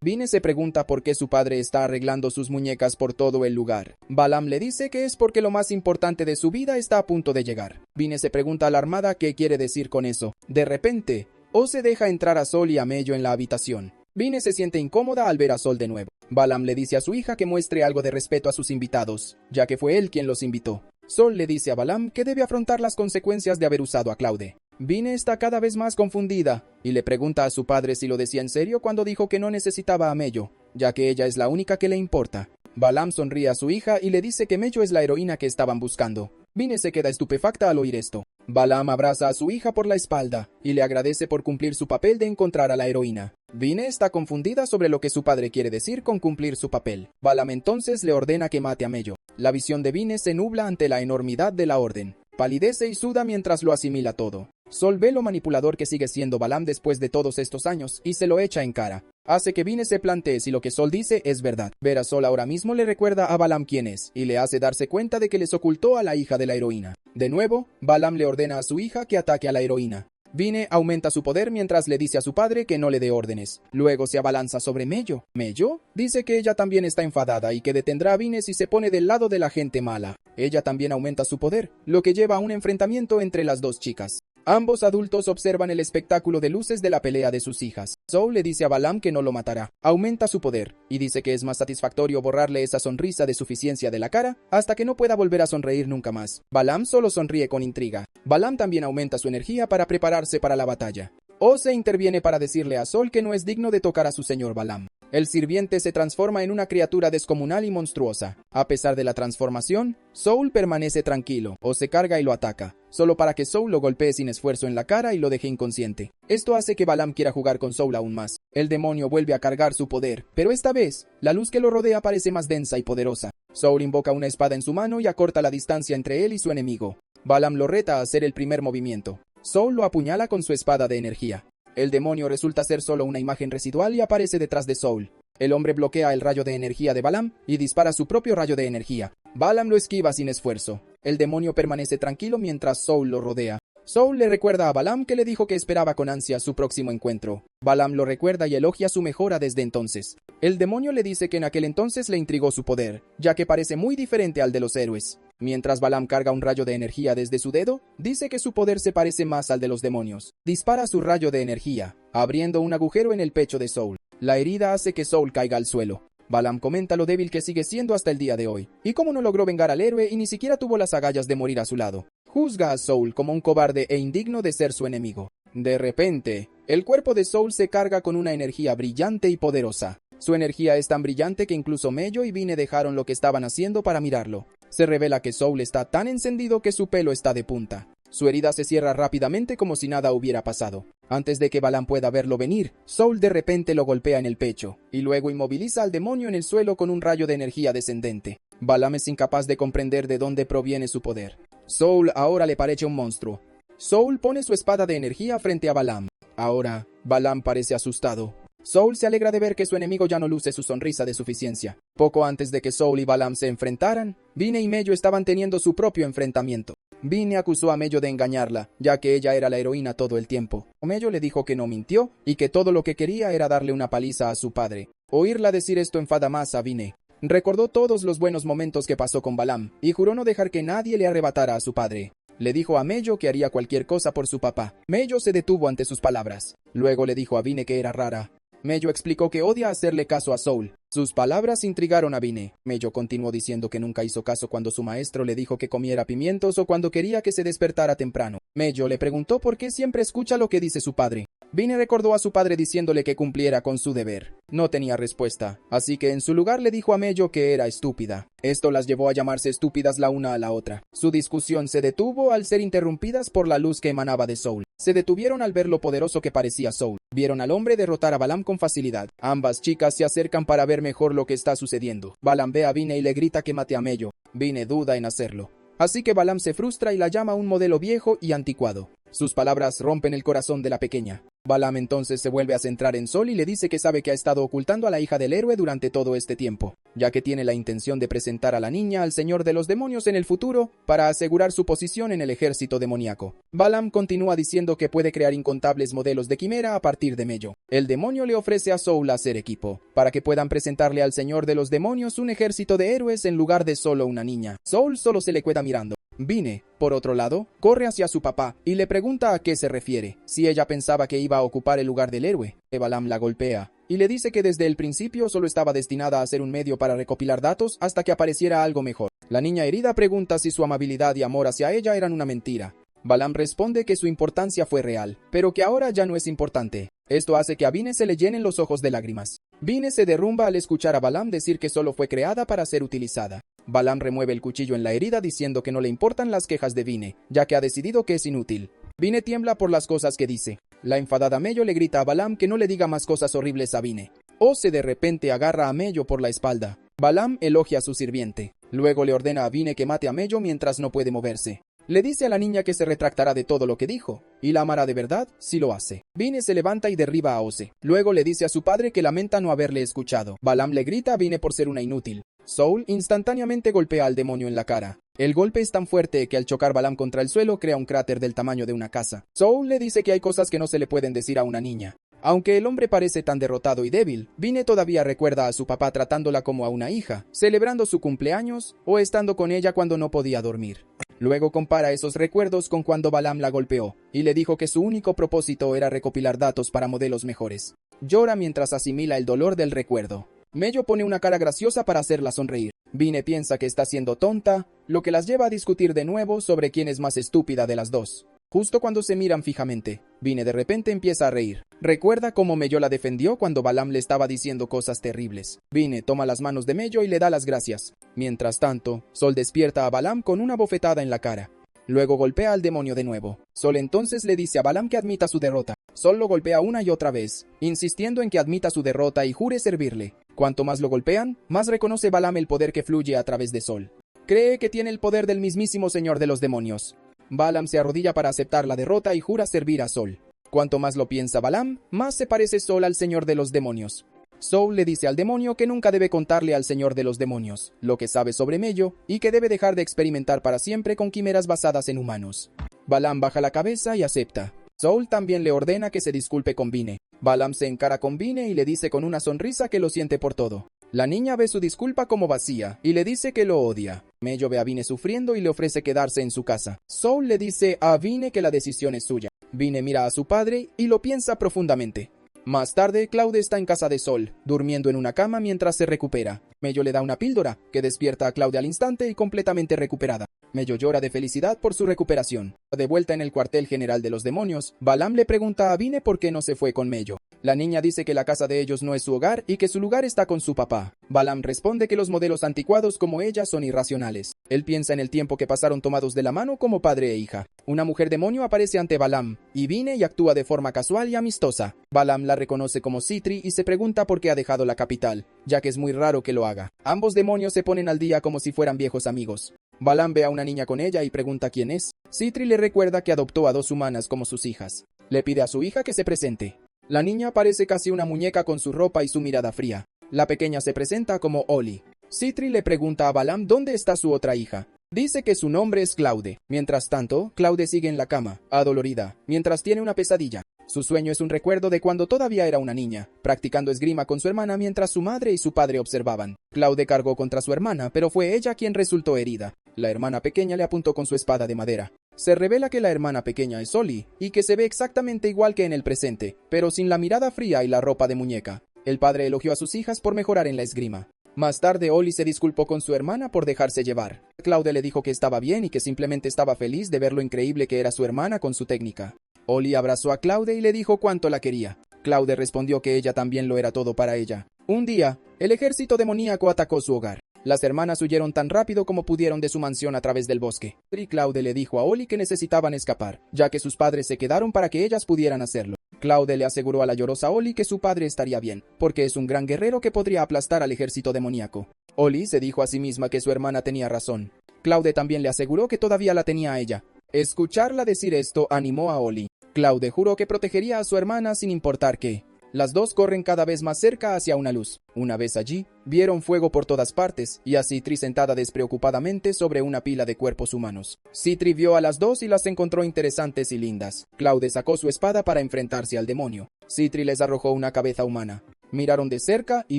Vine se pregunta por qué su padre está arreglando sus muñecas por todo el lugar. Balaam le dice que es porque lo más importante de su vida está a punto de llegar. Vine se pregunta alarmada qué quiere decir con eso. De repente, se deja entrar a Soul y a Mello en la habitación. Vine se siente incómoda al ver a Soul de nuevo. Balaam le dice a su hija que muestre algo de respeto a sus invitados, ya que fue él quien los invitó. Soul le dice a Balaam que debe afrontar las consecuencias de haber usado a Claude. Vine está cada vez más confundida y le pregunta a su padre si lo decía en serio cuando dijo que no necesitaba a Mello, ya que ella es la única que le importa. Balaam sonríe a su hija y le dice que Mello es la heroína que estaban buscando. Vine se queda estupefacta al oír esto. Balaam abraza a su hija por la espalda y le agradece por cumplir su papel de encontrar a la heroína. Vine está confundida sobre lo que su padre quiere decir con cumplir su papel. Balaam entonces le ordena que mate a Mello. La visión de Vine se nubla ante la enormidad de la orden. Palidece y suda mientras lo asimila todo. Sol ve lo manipulador que sigue siendo Balaam después de todos estos años y se lo echa en cara. Hace que Vine se plantee si lo que Sol dice es verdad. Ver a Sol ahora mismo le recuerda a Balaam quién es y le hace darse cuenta de que les ocultó a la hija de la heroína. De nuevo, Balaam le ordena a su hija que ataque a la heroína. Vine aumenta su poder mientras le dice a su padre que no le dé órdenes. Luego se abalanza sobre Mello. ¿Mello? Dice que ella también está enfadada y que detendrá a Vine si se pone del lado de la gente mala. Ella también aumenta su poder, lo que lleva a un enfrentamiento entre las dos chicas. Ambos adultos observan el espectáculo de luces de la pelea de sus hijas. Soul le dice a Balaam que no lo matará. Aumenta su poder y dice que es más satisfactorio borrarle esa sonrisa de suficiencia de la cara hasta que no pueda volver a sonreír nunca más. Balaam solo sonríe con intriga. Balaam también aumenta su energía para prepararse para la batalla. Se interviene para decirle a Sol que no es digno de tocar a su señor Balaam. El sirviente se transforma en una criatura descomunal y monstruosa. A pesar de la transformación, Soul permanece tranquilo, se carga y lo ataca, solo para que Soul lo golpee sin esfuerzo en la cara y lo deje inconsciente. Esto hace que Balaam quiera jugar con Soul aún más. El demonio vuelve a cargar su poder, pero esta vez, la luz que lo rodea parece más densa y poderosa. Soul invoca una espada en su mano y acorta la distancia entre él y su enemigo. Balaam lo reta a hacer el primer movimiento. Soul lo apuñala con su espada de energía. El demonio resulta ser solo una imagen residual y aparece detrás de Soul. El hombre bloquea el rayo de energía de Balaam y dispara su propio rayo de energía. Balaam lo esquiva sin esfuerzo. El demonio permanece tranquilo mientras Soul lo rodea. Soul le recuerda a Balaam que le dijo que esperaba con ansia su próximo encuentro. Balaam lo recuerda y elogia su mejora desde entonces. El demonio le dice que en aquel entonces le intrigó su poder, ya que parece muy diferente al de los héroes. Mientras Balaam carga un rayo de energía desde su dedo, dice que su poder se parece más al de los demonios. Dispara su rayo de energía, abriendo un agujero en el pecho de Soul. La herida hace que Soul caiga al suelo. Balaam comenta lo débil que sigue siendo hasta el día de hoy, y cómo no logró vengar al héroe y ni siquiera tuvo las agallas de morir a su lado. Juzga a Soul como un cobarde e indigno de ser su enemigo. De repente, el cuerpo de Soul se carga con una energía brillante y poderosa. Su energía es tan brillante que incluso Mello y Vine dejaron lo que estaban haciendo para mirarlo. Se revela que Soul está tan encendido que su pelo está de punta. Su herida se cierra rápidamente como si nada hubiera pasado. Antes de que Balaam pueda verlo venir, Soul de repente lo golpea en el pecho, y luego inmoviliza al demonio en el suelo con un rayo de energía descendente. Balaam es incapaz de comprender de dónde proviene su poder. Soul ahora le parece un monstruo. Soul pone su espada de energía frente a Balaam. Ahora, Balaam parece asustado. Soul se alegra de ver que su enemigo ya no luce su sonrisa de suficiencia. Poco antes de que Soul y Balaam se enfrentaran, Vine y Mello estaban teniendo su propio enfrentamiento. Vine acusó a Mello de engañarla, ya que ella era la heroína todo el tiempo. Mello le dijo que no mintió y que todo lo que quería era darle una paliza a su padre. Oírla decir esto enfada más a Vine. Recordó todos los buenos momentos que pasó con Balaam, y juró no dejar que nadie le arrebatara a su padre. Le dijo a Mello que haría cualquier cosa por su papá. Mello se detuvo ante sus palabras. Luego le dijo a Vine que era rara. Mello explicó que odia hacerle caso a Saul. Sus palabras intrigaron a Vine. Mello continuó diciendo que nunca hizo caso cuando su maestro le dijo que comiera pimientos o cuando quería que se despertara temprano. Mello le preguntó por qué siempre escucha lo que dice su padre. Vine recordó a su padre diciéndole que cumpliera con su deber. No tenía respuesta, así que en su lugar le dijo a Mello que era estúpida. Esto las llevó a llamarse estúpidas la una a la otra. Su discusión se detuvo al ser interrumpidas por la luz que emanaba de Saul. Se detuvieron al ver lo poderoso que parecía Saul. Vieron al hombre derrotar a Balaam con facilidad. Ambas chicas se acercan para ver mejor lo que está sucediendo. Balaam ve a Vine y le grita que mate a Mello. Vine duda en hacerlo. Así que Balaam se frustra y la llama un modelo viejo y anticuado. Sus palabras rompen el corazón de la pequeña. Balaam entonces se vuelve a centrar en Saul y le dice que sabe que ha estado ocultando a la hija del héroe durante todo este tiempo, ya que tiene la intención de presentar a la niña al señor de los demonios en el futuro para asegurar su posición en el ejército demoníaco. Balaam continúa diciendo que puede crear incontables modelos de quimera a partir de Mello. El demonio le ofrece a Saul hacer equipo, para que puedan presentarle al señor de los demonios un ejército de héroes en lugar de solo una niña. Saul solo se le queda mirando. Vine, por otro lado, corre hacia su papá y le pregunta a qué se refiere, si ella pensaba que iba a ocupar el lugar del héroe. Balaam la golpea y le dice que desde el principio solo estaba destinada a ser un medio para recopilar datos hasta que apareciera algo mejor. La niña herida pregunta si su amabilidad y amor hacia ella eran una mentira. Balaam responde que su importancia fue real, pero que ahora ya no es importante. Esto hace que a Vine se le llenen los ojos de lágrimas. Vine se derrumba al escuchar a Balaam decir que solo fue creada para ser utilizada. Balaam remueve el cuchillo en la herida diciendo que no le importan las quejas de Vine, ya que ha decidido que es inútil. Vine tiembla por las cosas que dice. La enfadada Mello le grita a Balaam que no le diga más cosas horribles a Vine. Ose de repente agarra a Mello por la espalda. Balaam elogia a su sirviente. Luego le ordena a Vine que mate a Mello mientras no puede moverse. Le dice a la niña que se retractará de todo lo que dijo, y la amará de verdad si lo hace. Vine se levanta y derriba a Ose. Luego le dice a su padre que lamenta no haberle escuchado. Balaam le grita a Vine por ser una inútil. Saul instantáneamente golpea al demonio en la cara. El golpe es tan fuerte que al chocar Balaam contra el suelo crea un cráter del tamaño de una casa. Saul le dice que hay cosas que no se le pueden decir a una niña. Aunque el hombre parece tan derrotado y débil, Vine todavía recuerda a su papá tratándola como a una hija, celebrando su cumpleaños o estando con ella cuando no podía dormir. Luego compara esos recuerdos con cuando Balaam la golpeó, y le dijo que su único propósito era recopilar datos para modelos mejores. Llora mientras asimila el dolor del recuerdo. Mello pone una cara graciosa para hacerla sonreír. Vine piensa que está siendo tonta, lo que las lleva a discutir de nuevo sobre quién es más estúpida de las dos. Justo cuando se miran fijamente, Vine de repente empieza a reír. Recuerda cómo Mello la defendió cuando Balaam le estaba diciendo cosas terribles. Vine toma las manos de Mello y le da las gracias. Mientras tanto, Sol despierta a Balaam con una bofetada en la cara. Luego golpea al demonio de nuevo. Sol entonces le dice a Balaam que admita su derrota. Sol lo golpea una y otra vez, insistiendo en que admita su derrota y jure servirle. Cuanto más lo golpean, más reconoce Balaam el poder que fluye a través de Sol. Cree que tiene el poder del mismísimo señor de los demonios. Balaam se arrodilla para aceptar la derrota y jura servir a Sol. Cuanto más lo piensa Balaam, más se parece Sol al señor de los demonios. Saul le dice al demonio que nunca debe contarle al señor de los demonios lo que sabe sobre Mello y que debe dejar de experimentar para siempre con quimeras basadas en humanos. Balaam baja la cabeza y acepta. Saul también le ordena que se disculpe con Vine. Balaam se encara con Vine y le dice con una sonrisa que lo siente por todo. La niña ve su disculpa como vacía y le dice que lo odia. Mello ve a Vine sufriendo y le ofrece quedarse en su casa. Saul le dice a Vine que la decisión es suya. Vine mira a su padre y lo piensa profundamente. Más tarde, Claude está en casa de Sol, durmiendo en una cama mientras se recupera. Mello le da una píldora, que despierta a Claude al instante y completamente recuperada. Mello llora de felicidad por su recuperación. De vuelta en el cuartel general de los demonios, Balaam le pregunta a Vine por qué no se fue con Mello. La niña dice que la casa de ellos no es su hogar y que su lugar está con su papá. Balaam responde que los modelos anticuados como ella son irracionales. Él piensa en el tiempo que pasaron tomados de la mano como padre e hija. Una mujer demonio aparece ante Balaam, y Vine y actúa de forma casual y amistosa. Balaam la reconoce como Sitri y se pregunta por qué ha dejado la capital, ya que es muy raro que lo haga. Ambos demonios se ponen al día como si fueran viejos amigos. Balaam ve a una niña con ella y pregunta quién es. Sitri le recuerda que adoptó a 2 humanas como sus hijas. Le pide a su hija que se presente. La niña parece casi una muñeca con su ropa y su mirada fría. La pequeña se presenta como Oli. Sitri le pregunta a Balaam dónde está su otra hija. Dice que su nombre es Claude. Mientras tanto, Claude sigue en la cama, adolorida, mientras tiene una pesadilla. Su sueño es un recuerdo de cuando todavía era una niña, practicando esgrima con su hermana mientras su madre y su padre observaban. Claude cargó contra su hermana, pero fue ella quien resultó herida. La hermana pequeña le apuntó con su espada de madera. Se revela que la hermana pequeña es Ollie, y que se ve exactamente igual que en el presente, pero sin la mirada fría y la ropa de muñeca. El padre elogió a sus hijas por mejorar en la esgrima. Más tarde, Ollie se disculpó con su hermana por dejarse llevar. Claude le dijo que estaba bien y que simplemente estaba feliz de ver lo increíble que era su hermana con su técnica. Ollie abrazó a Claude y le dijo cuánto la quería. Claude respondió que ella también lo era todo para ella. Un día, el ejército demoníaco atacó su hogar. Las hermanas huyeron tan rápido como pudieron de su mansión a través del bosque. Y Claude le dijo a Ollie que necesitaban escapar, ya que sus padres se quedaron para que ellas pudieran hacerlo. Claude le aseguró a la llorosa Ollie que su padre estaría bien, porque es un gran guerrero que podría aplastar al ejército demoníaco. Ollie se dijo a sí misma que su hermana tenía razón. Claude también le aseguró que todavía la tenía a ella. Escucharla decir esto animó a Ollie. Claude juró que protegería a su hermana sin importar qué. Las dos corren cada vez más cerca hacia una luz. Una vez allí, vieron fuego por todas partes, y a Citri sentada despreocupadamente sobre una pila de cuerpos humanos. Citri vio a las dos y las encontró interesantes y lindas. Claude sacó su espada para enfrentarse al demonio. Citri les arrojó una cabeza humana. Miraron de cerca y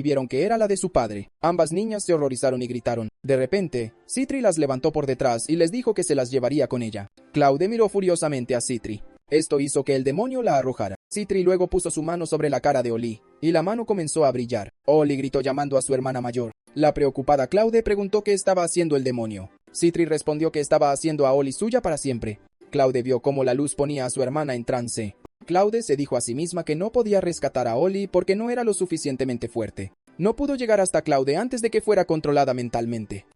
vieron que era la de su padre. Ambas niñas se horrorizaron y gritaron. De repente, Citri las levantó por detrás y les dijo que se las llevaría con ella. Claude miró furiosamente a Citri. Esto hizo que el demonio la arrojara. Citri luego puso su mano sobre la cara de Ollie, y la mano comenzó a brillar. Ollie gritó llamando a su hermana mayor. La preocupada Claude preguntó qué estaba haciendo el demonio. Citri respondió que estaba haciendo a Ollie suya para siempre. Claude vio cómo la luz ponía a su hermana en trance. Claude se dijo a sí misma que no podía rescatar a Ollie porque no era lo suficientemente fuerte. No pudo llegar hasta Claude antes de que fuera controlada mentalmente.